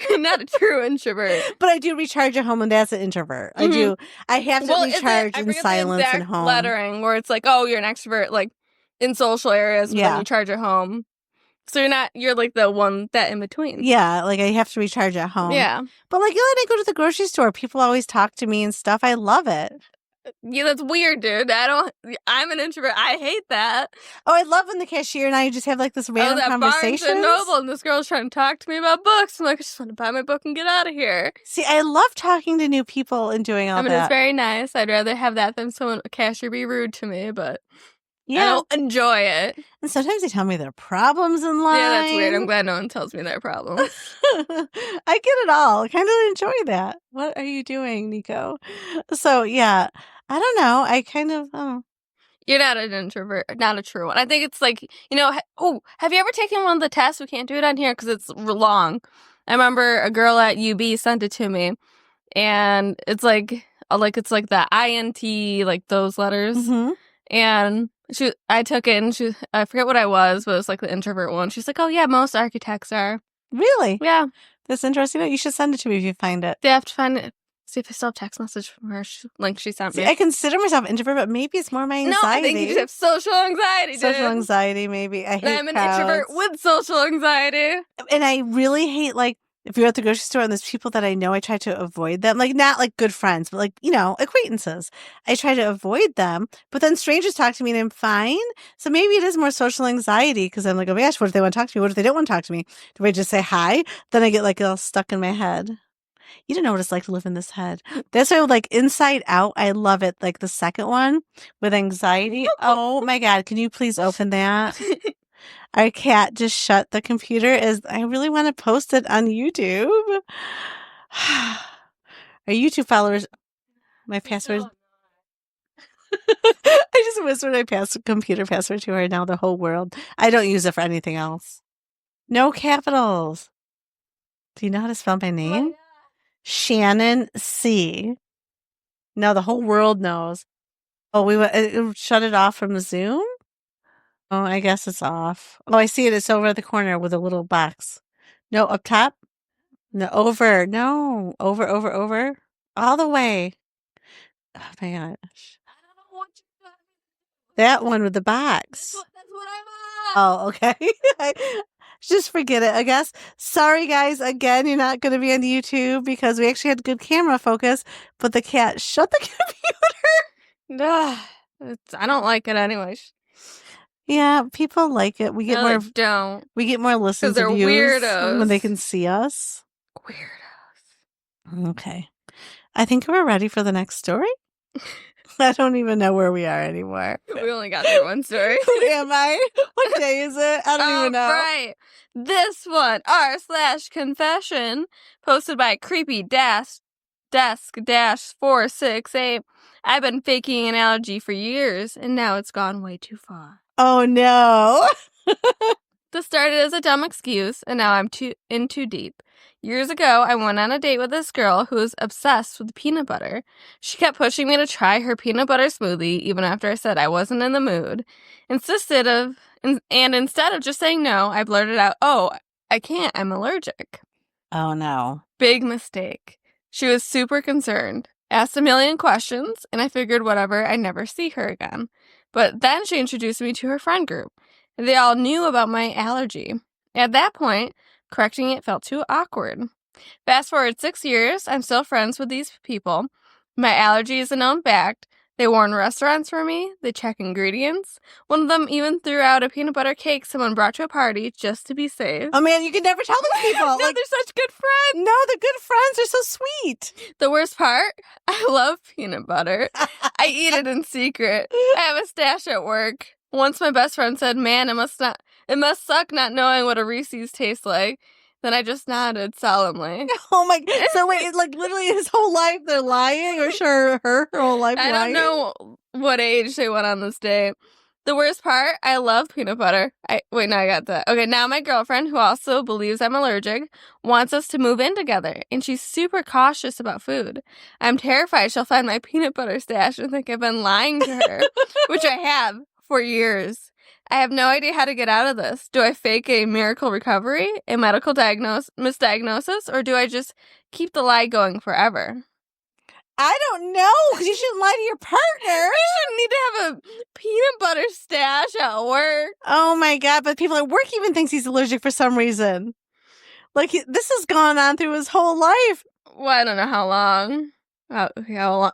You're not a true introvert. But I do recharge at home, and that's an introvert. I do. I have to recharge in silence at home. Lettering where it's like, oh, you're an extrovert, like in social areas, but then you charge at home. So you're like the one that in between. Yeah, like I have to recharge at home. Yeah. But like, when I go to the grocery store, people always talk to me and stuff. I love it. Yeah, that's weird, dude. I'm an introvert. I hate that. Oh, I love when the cashier and I just have like this random conversation. Barnes and Noble, and this girl's trying to talk to me about books. I'm like, I just want to buy my book and get out of here. See, I love talking to new people and doing all that. It's very nice. I'd rather have that than a cashier be rude to me, but yeah. I don't enjoy it. And sometimes they tell me their problems in line. Yeah, that's weird. I'm glad no one tells me their problems. I get it all. I kind of enjoy that. What are you doing, Nico? So, yeah. I don't know. I kind of, You're not an introvert, not a true one. I think it's like, have you ever taken one of the tests? We can't do it on here because it's long. I remember a girl at UB sent it to me, and it's like the INT, like those letters. Mm-hmm. And I took it, and I forget what I was, but it was like the introvert one. She's like, oh yeah, most architects are. Really? Yeah. That's interesting. You should send it to me if you find it. They have to find it. See if I still have text message from her, link she sent me. I consider myself introvert, but maybe it's more my anxiety. No, I think you just have social anxiety, dude. Social anxiety, maybe. I hate I'm an introvert with social anxiety. And I really hate, like, if you're at the grocery store and there's people that I know, I try to avoid them. Like, not like good friends, but like, acquaintances. I try to avoid them, but then strangers talk to me and I'm fine. So maybe it is more social anxiety because I'm like, oh my gosh, what if they want to talk to me? What if they don't want to talk to me? Do I just say hi? Then I get like all stuck in my head. You don't know what it's like to live in this head. That's why, like, Inside Out, I love it. Like, the second one with anxiety. Oh, my God. Can you please open that? Our cat just shut the computer. I really want to post it on YouTube. Our YouTube followers, my password. I just whispered my computer password to her, now the whole world. I don't use it for anything else. No capitals. Do you know how to spell my name? Shannon C. Now the whole world knows. Oh, it shut it off from the Zoom? Oh, I guess it's off. Oh, I see it. It's over at the corner with a little box. No, up top? No, over. No, over. All the way. Oh my gosh. I don't know what you're talking about. That one with the box. That's what I'm on. Oh, okay. Just forget it, I guess. Sorry, guys. Again, you're not going to be on YouTube because we actually had good camera focus, but the cat shut the computer. I don't like it anyways. Yeah, people like it. We get more. Don't. We get more listens and views weirdos when they can see us. Weirdos. Okay, I think we're ready for the next story. I don't even know where we are anymore. We only got through one story. Who am I? What day is it? I don't even know. Right. This one, r/confession, posted by creepy desk 468. I've been faking an allergy for years, and now it's gone way too far. Oh, no. This started as a dumb excuse, and now I'm too deep. Years ago, I went on a date with this girl who was obsessed with peanut butter. She kept pushing me to try her peanut butter smoothie, even after I said I wasn't in the mood. Instead of just saying no, I blurted out, "Oh, I can't, I'm allergic." Oh, no. Big mistake. She was super concerned, asked a million questions, and I figured whatever, I'd never see her again. But then she introduced me to her friend group. They all knew about my allergy. At that point, correcting it felt too awkward. Fast forward 6 years, I'm still friends with these people. My allergy is a known fact, They warn restaurants for me. They check ingredients. One of them even threw out a peanut butter cake someone brought to a party just to be safe. Oh, man, you can never tell these people. No, like, they're such good friends. No, they're good friends. They're so sweet. The worst part, I love peanut butter. I eat it in secret. I have a stash at work. Once my best friend said, man, it must suck not knowing what a Reese's tastes like. Then I just nodded solemnly. Oh my! So wait, like literally his whole life they're lying, or her whole life I lying? don't know what age they went on this date. The worst part, I love peanut butter. I got that. Okay, now my girlfriend, who also believes I'm allergic, wants us to move in together, and she's super cautious about food. I'm terrified she'll find my peanut butter stash and think I've been lying to her, which I have for years. I have no idea how to get out of this. Do I fake a miracle recovery, a medical misdiagnosis, or do I just keep the lie going forever? I don't know, because you shouldn't lie to your partner. You shouldn't need to have a peanut butter stash at work. Oh my God, but people at work even thinks he's allergic for some reason. Like, this has gone on through his whole life. Well, I don't know how long. How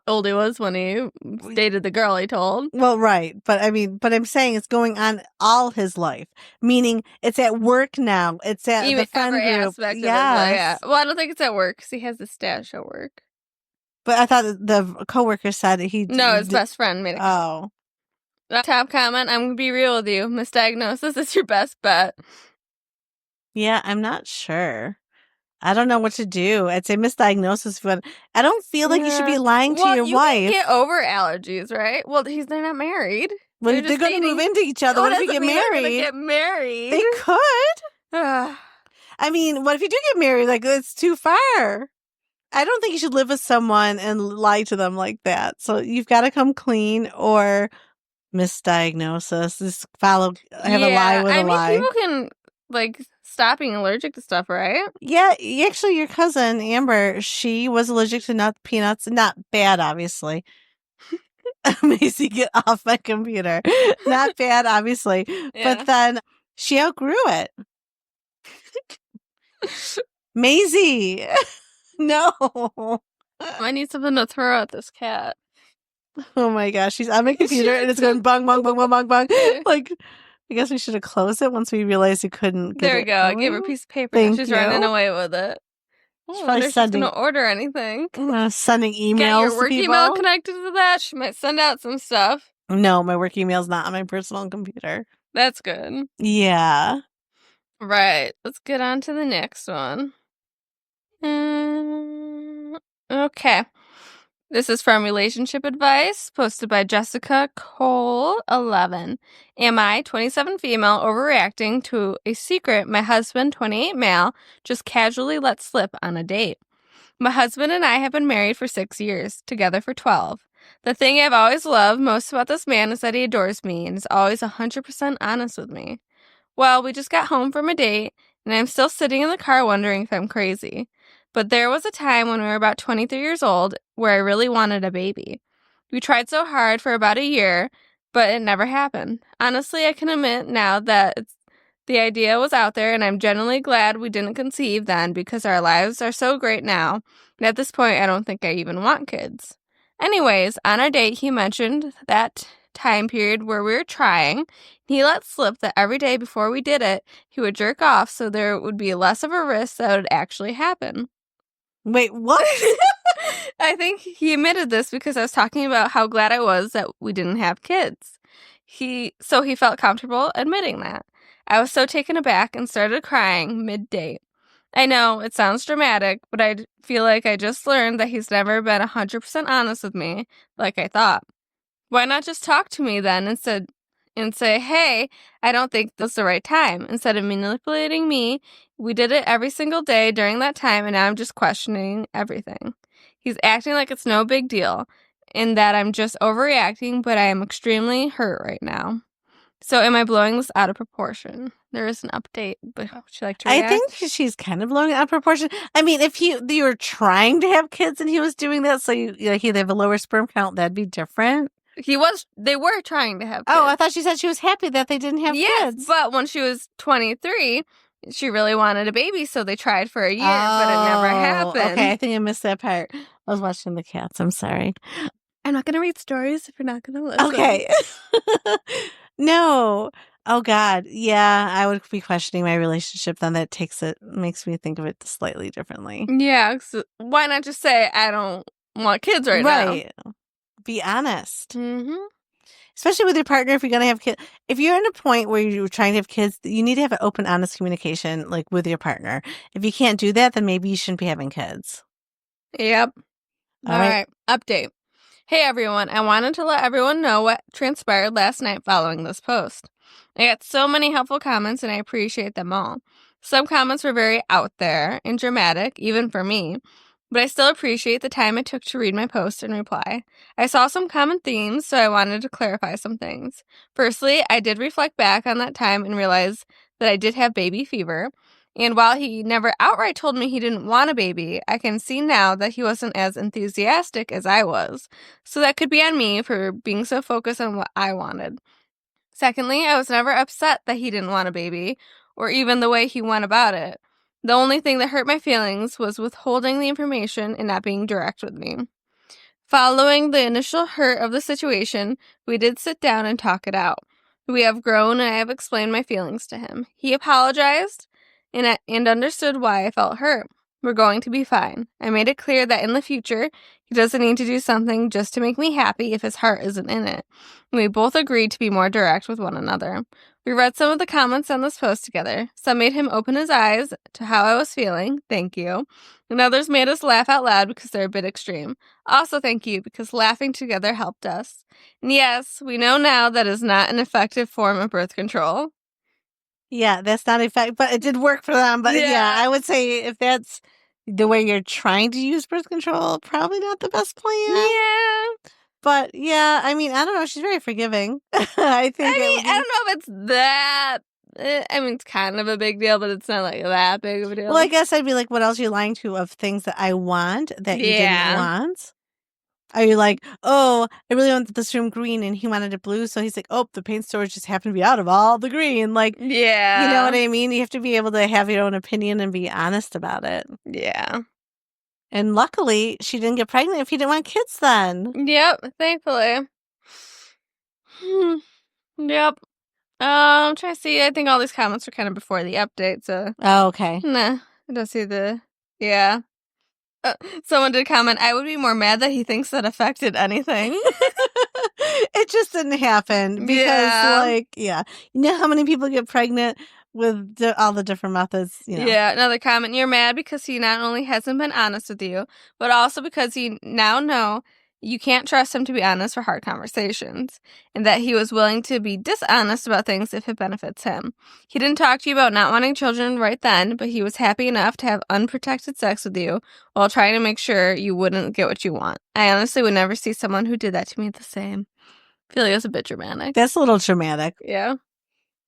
old he was when he dated the girl he told. Well, right. But I'm saying it's going on all his life. Meaning it's at work now. It's at Even the friend every group. aspect of Yes. his life. Yeah. Well, I don't think it's at work because he has the stash at work. But I thought the coworker said he... No, his best friend made it. Oh. Top comment, I'm going to be real with you. Misdiagnosis is your best bet. Yeah, I'm not sure. I don't know what to do. I'd say misdiagnosis, but I don't feel like you should be lying to your wife. You get over allergies, right? Well, they're not married. Well, they're going to move into each other. What if you get married? Get married? They could. I mean, what if you do get married? Like, it's too far. I don't think you should live with someone and lie to them like that. So you've got to come clean or misdiagnosis. Just have a lie with a lie. People can, stop being allergic to stuff, right? Yeah, actually, your cousin, Amber, she was allergic to peanuts. Not bad, obviously. Macy, get off my computer. Not bad, obviously. Yeah. But then she outgrew it. Maisie! No. I need something to throw at this cat. Oh my gosh, she's on my computer and it's going bong, bong, bong, bong, bong, bong. Like, I guess we should have closed it once we realized you couldn't get There we it go. going. I gave her a piece of paper. Thank she's you. running away with it. She's probably she's going to order anything. Sending emails Get your work to people. email connected to that. She might send out some stuff. No, my work email's not on my personal computer. That's good. Yeah. Right. Let's get on to the next one. Okay. This is from Relationship Advice, posted by Jessica Cole 11. Am I, 27 female, overreacting to a secret my husband, 28 male, just casually let slip on a date? My husband and I have been married for 6 years, together for 12. The thing I've always loved most about this man is that he adores me and is always 100% honest with me. Well, we just got home from a date, and I'm still sitting in the car wondering if I'm crazy. But there was a time when we were about 23 years old where I really wanted a baby. We tried so hard for about a year, but it never happened. Honestly, I can admit now that the idea was out there, and I'm genuinely glad we didn't conceive then because our lives are so great now. And at this point, I don't think I even want kids. Anyways, on our date, he mentioned that time period where we were trying. He let slip that every day before we did it, he would jerk off so there would be less of a risk that it would actually happen. Wait, what? I think he admitted this because I was talking about how glad I was that we didn't have kids. So he felt comfortable admitting that. I was so taken aback and started crying mid-date. I know, it sounds dramatic, but I feel like I just learned that he's never been 100% honest with me like I thought. Why not just talk to me then instead and say, hey, I don't think this is the right time. Instead of manipulating me, we did it every single day during that time, and now I'm just questioning everything. He's acting like it's no big deal and that I'm just overreacting, but I am extremely hurt right now. So am I blowing this out of proportion? There is an update, but would you like to react? I think she's kind of blowing it out of proportion. I mean, if you were trying to have kids and he was doing that, so he'd have a lower sperm count, that'd be different. They were trying to have kids. Oh, I thought she said she was happy that they didn't have kids. But when she was 23, she really wanted a baby, so they tried for a year, but it never happened. Okay, I think I missed that part. I was watching the cats. I'm sorry. I'm not going to read stories if you're not going to listen. Okay. No. Oh, God. Yeah, I would be questioning my relationship then. That makes me think of it slightly differently. Yeah. So why not just say, I don't want kids right now? Right. Be honest. Mm-hmm. Especially with your partner, if you're going to have kids. If you're in a point where you're trying to have kids, you need to have an open, honest communication, like, with your partner. If you can't do that, then maybe you shouldn't be having kids. Yep. All right. Update. Hey everyone, I wanted to let everyone know what transpired last night following this post. I got so many helpful comments and I appreciate them all. Some comments were very out there and dramatic, even for me, but I still appreciate the time it took to read my post and reply. I saw some common themes, so I wanted to clarify some things. Firstly, I did reflect back on that time and realize that I did have baby fever. And while he never outright told me he didn't want a baby, I can see now that he wasn't as enthusiastic as I was. So that could be on me for being so focused on what I wanted. Secondly, I was never upset that he didn't want a baby, or even the way he went about it. The only thing that hurt my feelings was withholding the information and not being direct with me. Following the initial hurt of the situation, we did sit down and talk it out. We have grown and I have explained my feelings to him. He apologized and understood why I felt hurt. We're going to be fine. I made it clear that in the future, he doesn't need to do something just to make me happy if his heart isn't in it. And we both agreed to be more direct with one another. We read some of the comments on this post together. Some made him open his eyes to how I was feeling. Thank you. And others made us laugh out loud because they're a bit extreme. Also, thank you, because laughing together helped us. And yes, we know now that is not an effective form of birth control. Yeah, that's not effective, but it did work for them. But yeah, I would say if that's the way you're trying to use birth control, probably not the best plan. Yeah. But yeah, I mean, I don't know. She's very forgiving. I think. I don't know if it's that. I mean, it's kind of a big deal, but it's not like that big of a deal. Well, I guess I'd be like, what else are you lying to of things that I want that you didn't want? Are you like, oh, I really wanted this room green and he wanted it blue, so he's like, oh, the paint stores just happened to be out of all the green. Like, yeah. You know what I mean? You have to be able to have your own opinion and be honest about it. Yeah. And luckily, she didn't get pregnant if he didn't want kids then. Yep, thankfully. Yep. I'm trying to see. I think all these comments are kind of before the update, so. Oh, okay. Nah, I don't see the. Yeah. Someone did comment, I would be more mad that he thinks that affected anything. It just didn't happen because, you know how many people get pregnant with all the different methods, you know. Yeah, another comment, you're mad because he not only hasn't been honest with you, but also because you now know you can't trust him to be honest for hard conversations, and that he was willing to be dishonest about things if it benefits him. He didn't talk to you about not wanting children right then, but he was happy enough to have unprotected sex with you while trying to make sure you wouldn't get what you want. I honestly would never see someone who did that to me the same. I feel like it was a bit dramatic. That's a little dramatic. Yeah.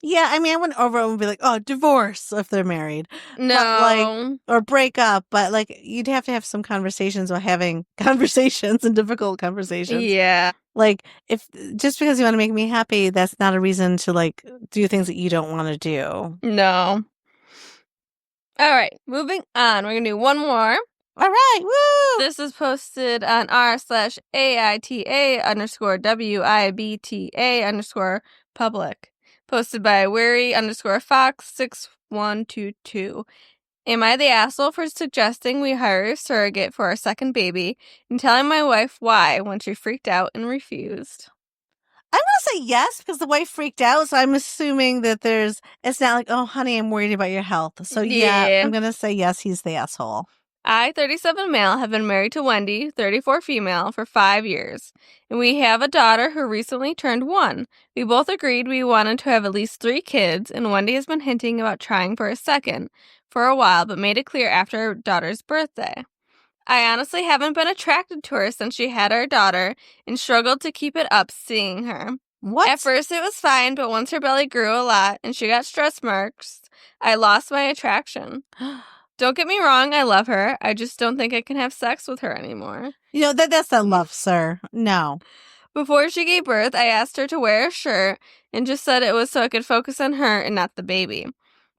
Yeah, I mean, I wouldn't over and be like, oh, divorce if they're married. No. Or break up. But, like, you'd have to have some conversations while having conversations and difficult conversations. Yeah. Like, just because you want to make me happy, that's not a reason to, like, do things that you don't want to do. No. All right, moving on. We're going to do one more. All right, woo! This is posted on r/AITA_WIBTA_public. Posted by Weary_Fox6122. Am I the asshole for suggesting we hire a surrogate for our second baby and telling my wife why when she freaked out and refused? I'm going to say yes because the wife freaked out, so I'm assuming that it's not like, oh, honey, I'm worried about your health. So, yeah, I'm going to say yes, he's the asshole. I, 37 male, have been married to Wendy, 34 female, for 5 years, and we have a daughter who recently turned 1. We both agreed we wanted to have at least 3 kids, and Wendy has been hinting about trying for a second for a while, but made it clear after our daughter's birthday. I honestly haven't been attracted to her since she had our daughter and struggled to keep it up seeing her. What? At first it was fine, but once her belly grew a lot and she got stress marks, I lost my attraction. Don't get me wrong, I love her. I just don't think I can have sex with her anymore. You know, that's not love, sir. No. Before she gave birth, I asked her to wear a shirt and just said it was so I could focus on her and not the baby.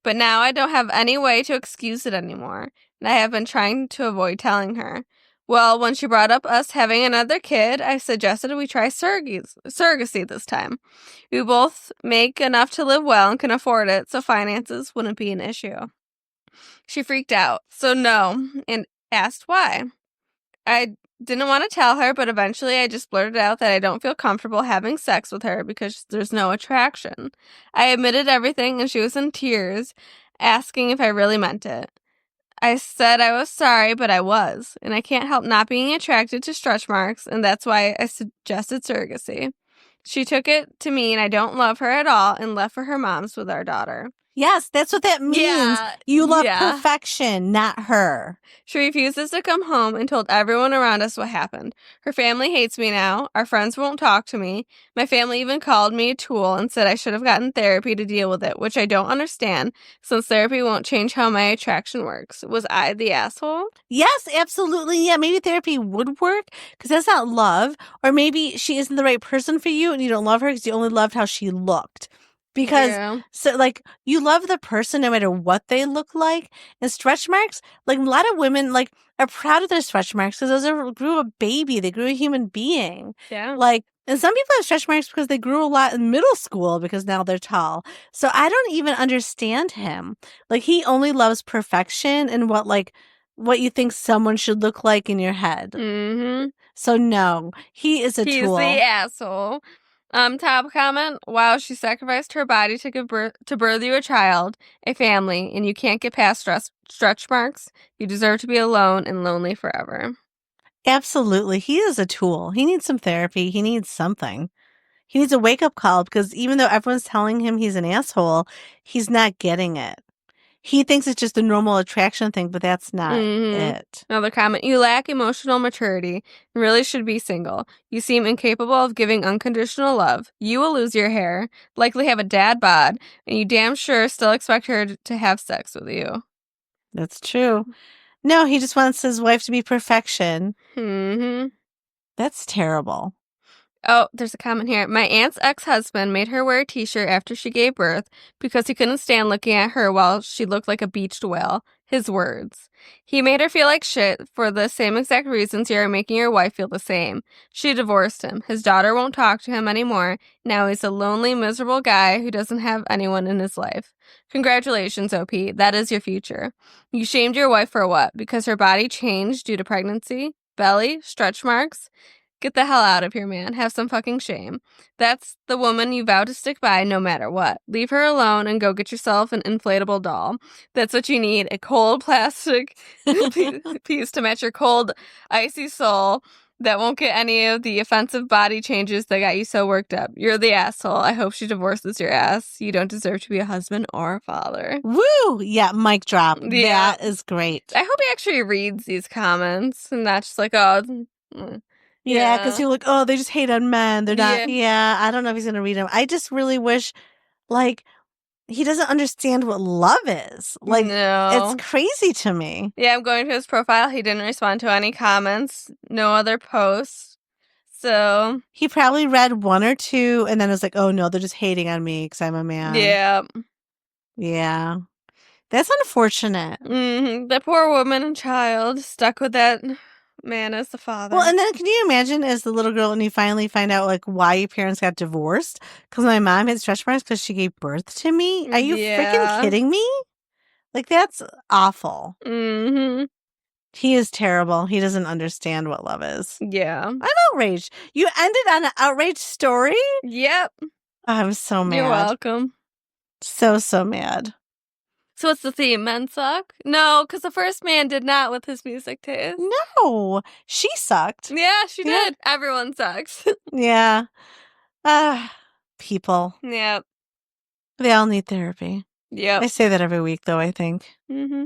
But now I don't have any way to excuse it anymore, and I have been trying to avoid telling her. Well, when she brought up us having another kid, I suggested we try surrogacy this time. We both make enough to live well and can afford it, so finances wouldn't be an issue. She freaked out, so no, and asked why. I didn't want to tell her, but eventually I just blurted out that I don't feel comfortable having sex with her because there's no attraction. I admitted everything, and she was in tears, asking if I really meant it. I said I was sorry, but I was, and I can't help not being attracted to stretch marks, and that's why I suggested surrogacy. She took it to mean I don't love her at all and left for her mom's with our daughter. Yes, that's what that means. Yeah, you love yeah. perfection, not her. She refuses to come home and told everyone around us what happened. Her family hates me now. Our friends won't talk to me. My family even called me a tool and said I should have gotten therapy to deal with it, which I don't understand since therapy won't change how my attraction works. Was I the asshole? Yes, absolutely. Yeah, maybe therapy would work because that's not love. Or maybe she isn't the right person for you and you don't love her because you only loved how she looked. Because, Yeah. so like, you love the person no matter what they look like. And stretch marks, like, a lot of women, like, are proud of their stretch marks because those grew a baby. They grew a human being. Yeah. Like, and some people have stretch marks because they grew a lot in middle school because now they're tall. So I don't even understand him. Like, he only loves perfection and what you think someone should look like in your head. Mm-hmm. So no, he is a tool. He's the asshole. Top comment. Wow, she sacrificed her body to give birth to birth you a child, a family, and you can't get past stretch marks. You deserve to be alone and lonely forever. Absolutely. He is a tool. He needs some therapy. He needs something. He needs a wake-up call because even though everyone's telling him he's an asshole, he's not getting it. He thinks it's just a normal attraction thing, but that's not it. Another comment. You lack emotional maturity and really should be single. You seem incapable of giving unconditional love. You will lose your hair, likely have a dad bod, and you damn sure still expect her to have sex with you. That's true. No, he just wants his wife to be perfection. Mm-hmm. That's terrible. Oh, there's a comment here. My aunt's ex-husband made her wear a t-shirt after she gave birth because he couldn't stand looking at her while she looked like a beached whale. His words. He made her feel like shit for the same exact reasons you are making your wife feel the same. She divorced him. His daughter won't talk to him anymore. Now he's a lonely, miserable guy who doesn't have anyone in his life. Congratulations, OP. That is your future. You shamed your wife for what? Because her body changed due to pregnancy? Belly? Stretch marks? Get the hell out of here, man. Have some fucking shame. That's the woman you vow to stick by no matter what. Leave her alone and go get yourself an inflatable doll. That's what you need. A cold plastic piece to match your cold, icy soul that won't get any of the offensive body changes that got you so worked up. You're the asshole. I hope she divorces your ass. You don't deserve to be a husband or a father. Woo! Yeah, mic drop. Yeah. That is great. I hope he actually reads these comments and not just like, oh... Yeah, because you're like, oh, they just hate on men. They're not. Yeah. I don't know if he's going to read them. I just really wish, like, he doesn't understand what love is. Like, no. It's crazy to me. Yeah, I'm going to his profile. He didn't respond to any comments. No other posts. So. He probably read one or two and then was like, oh, no, they're just hating on me because I'm a man. Yeah. Yeah. That's unfortunate. Mm-hmm. The poor woman and child stuck with that man as the father. Well, and then can you imagine as the little girl and you finally find out like why your parents got divorced? Because my mom had stretch marks because she gave birth to me. Are you freaking kidding me? Like, that's awful. Mm-hmm. He is terrible. He doesn't understand what love is. Yeah. I'm outraged. You ended on an outraged story? Yep. I'm so mad. You're welcome. So mad. So what's the theme? Men suck? No, because the first man did not with his music taste. No, she sucked. Yeah, she did. Everyone sucks. Yeah. People. Yep. They all need therapy. Yep. I say that every week, though, I think. Mm-hmm.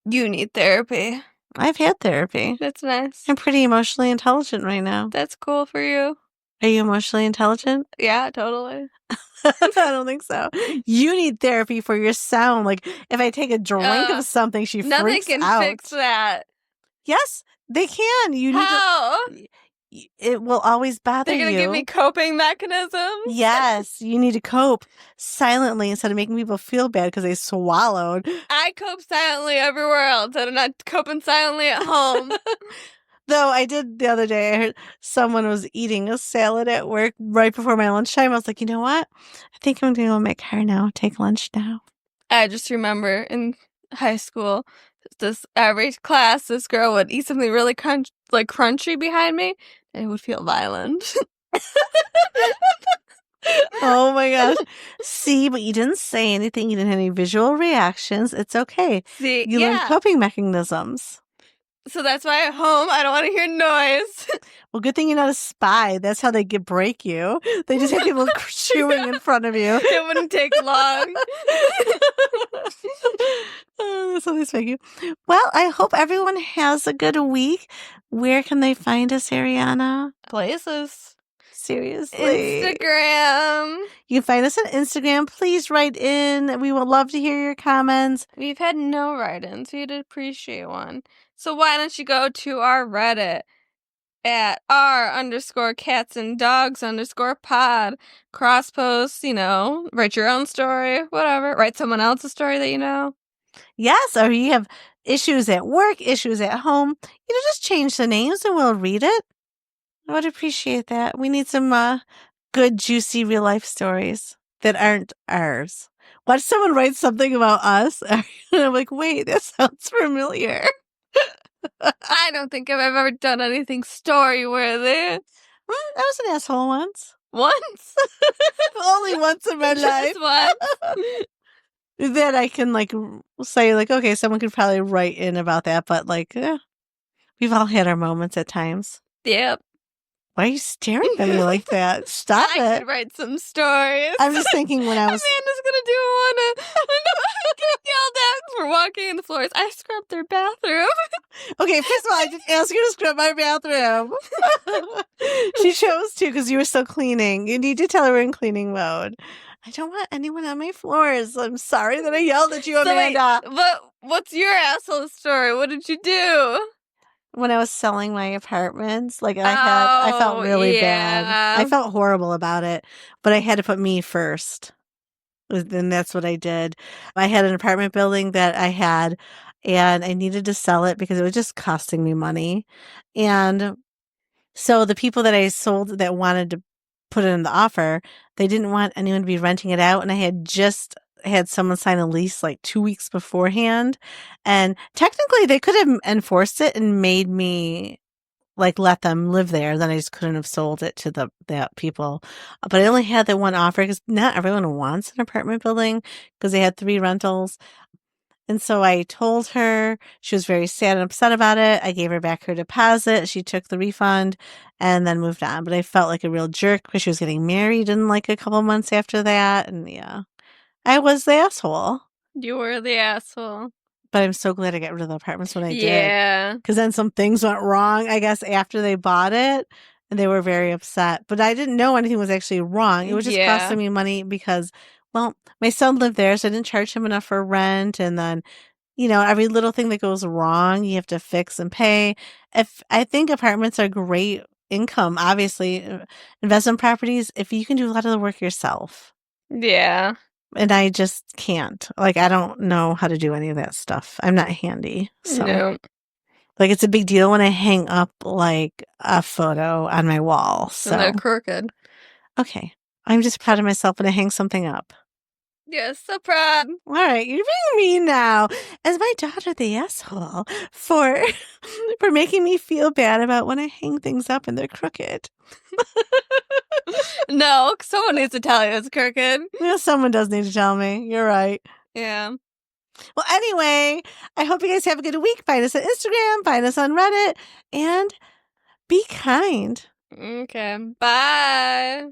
You need therapy. I've had therapy. That's nice. I'm pretty emotionally intelligent right now. That's cool for you. Are you emotionally intelligent? Yeah, totally. I don't think so. You need therapy for your sound. Like, if I take a drink of something, she freaks out. Nothing can fix that. Yes, they can. You need How? It will always bother you. They're going to give me coping mechanisms? Yes, you need to cope silently instead of making people feel bad because they swallowed. I cope silently everywhere else, and I'm not coping silently at home. Though I did the other day, I heard someone was eating a salad at work right before my lunchtime. I was like, you know what? I think I'm going to go in my car now, take lunch now. I just remember in high school, every class, this girl would eat something really crunchy behind me, and it would feel violent. Oh my gosh. See, but you didn't say anything. You didn't have any visual reactions. It's okay. See, You learned coping mechanisms. So that's why at home I don't want to hear noise. Well, good thing you're not a spy. That's how they break you. They just have people chewing in front of you. It wouldn't take long. That's how they spike you. Well, I hope everyone has a good week. Where can they find us, Arianna? Places. Seriously. Instagram. You can find us on Instagram. Please write in. We would love to hear your comments. We've had no write-ins. We'd appreciate one. So why don't you go to our Reddit at r_cats_and_dogs_pod. Cross posts, write your own story, whatever. Write someone else's story that you know. Yes, or you have issues at work, issues at home. Just change the names and we'll read it. I would appreciate that. We need some good, juicy real life stories that aren't ours. Watch someone write something about us. And I'm like, wait, that sounds familiar. I don't think I've ever done anything story-worthy. I was an asshole once. Once? Only once in my life. Just once? That I can, say, okay, someone could probably write in about that, but, we've all had our moments at times. Yep. Why are you staring at me like that? Stop it. I could write some stories. I'm just thinking when I was... Amanda's gonna do one. Get yelled at for walking in the floors. I scrubbed their bathroom. Okay, first of all, I didn't ask you to scrub my bathroom. She chose to because you were still cleaning. You need to tell her we're in cleaning mode. I don't want anyone on my floors. I'm sorry that I yelled at you, Amanda. But what's your asshole story? What did you do? When I was selling my apartments, I felt really bad. I felt horrible about it, but I had to put me first. And that's what I did. I had an apartment building that I had, and I needed to sell it because it was just costing me money. And so the people that I sold that wanted to put it in the offer, they didn't want anyone to be renting it out. And I had just had someone sign a lease 2 weeks beforehand. And technically they could have enforced it and made me let them live there. Then I just couldn't have sold it to that people. But I only had the one offer because not everyone wants an apartment building because they had 3 rentals. And so I told her. She was very sad and upset about it. I gave her back her deposit. She took the refund and then moved on. But I felt like a real jerk because she was getting married in a couple months after that. And yeah, I was the asshole. You were the asshole. But I'm so glad I got rid of the apartments when I did. Yeah. Because then some things went wrong, I guess, after they bought it. And they were very upset. But I didn't know anything was actually wrong. It was just costing me money because, my son lived there, so I didn't charge him enough for rent. And then, every little thing that goes wrong, you have to fix and pay. I think apartments are great income, obviously. Investment properties, if you can do a lot of the work yourself. Yeah. And I just can't. I don't know how to do any of that stuff. I'm not handy. So. No. It's a big deal when I hang up, a photo on my wall. So. And they're crooked. Okay. I'm just proud of myself when I hang something up. Yes, so proud. All right. You're being mean now. As my daughter, the asshole, for making me feel bad about when I hang things up and they're crooked. No, someone needs to tell you it's crooked. Yeah, someone does need to tell me. You're right. Yeah. Well, anyway, I hope you guys have a good week. Find us on Instagram, find us on Reddit, and be kind. Okay. Bye.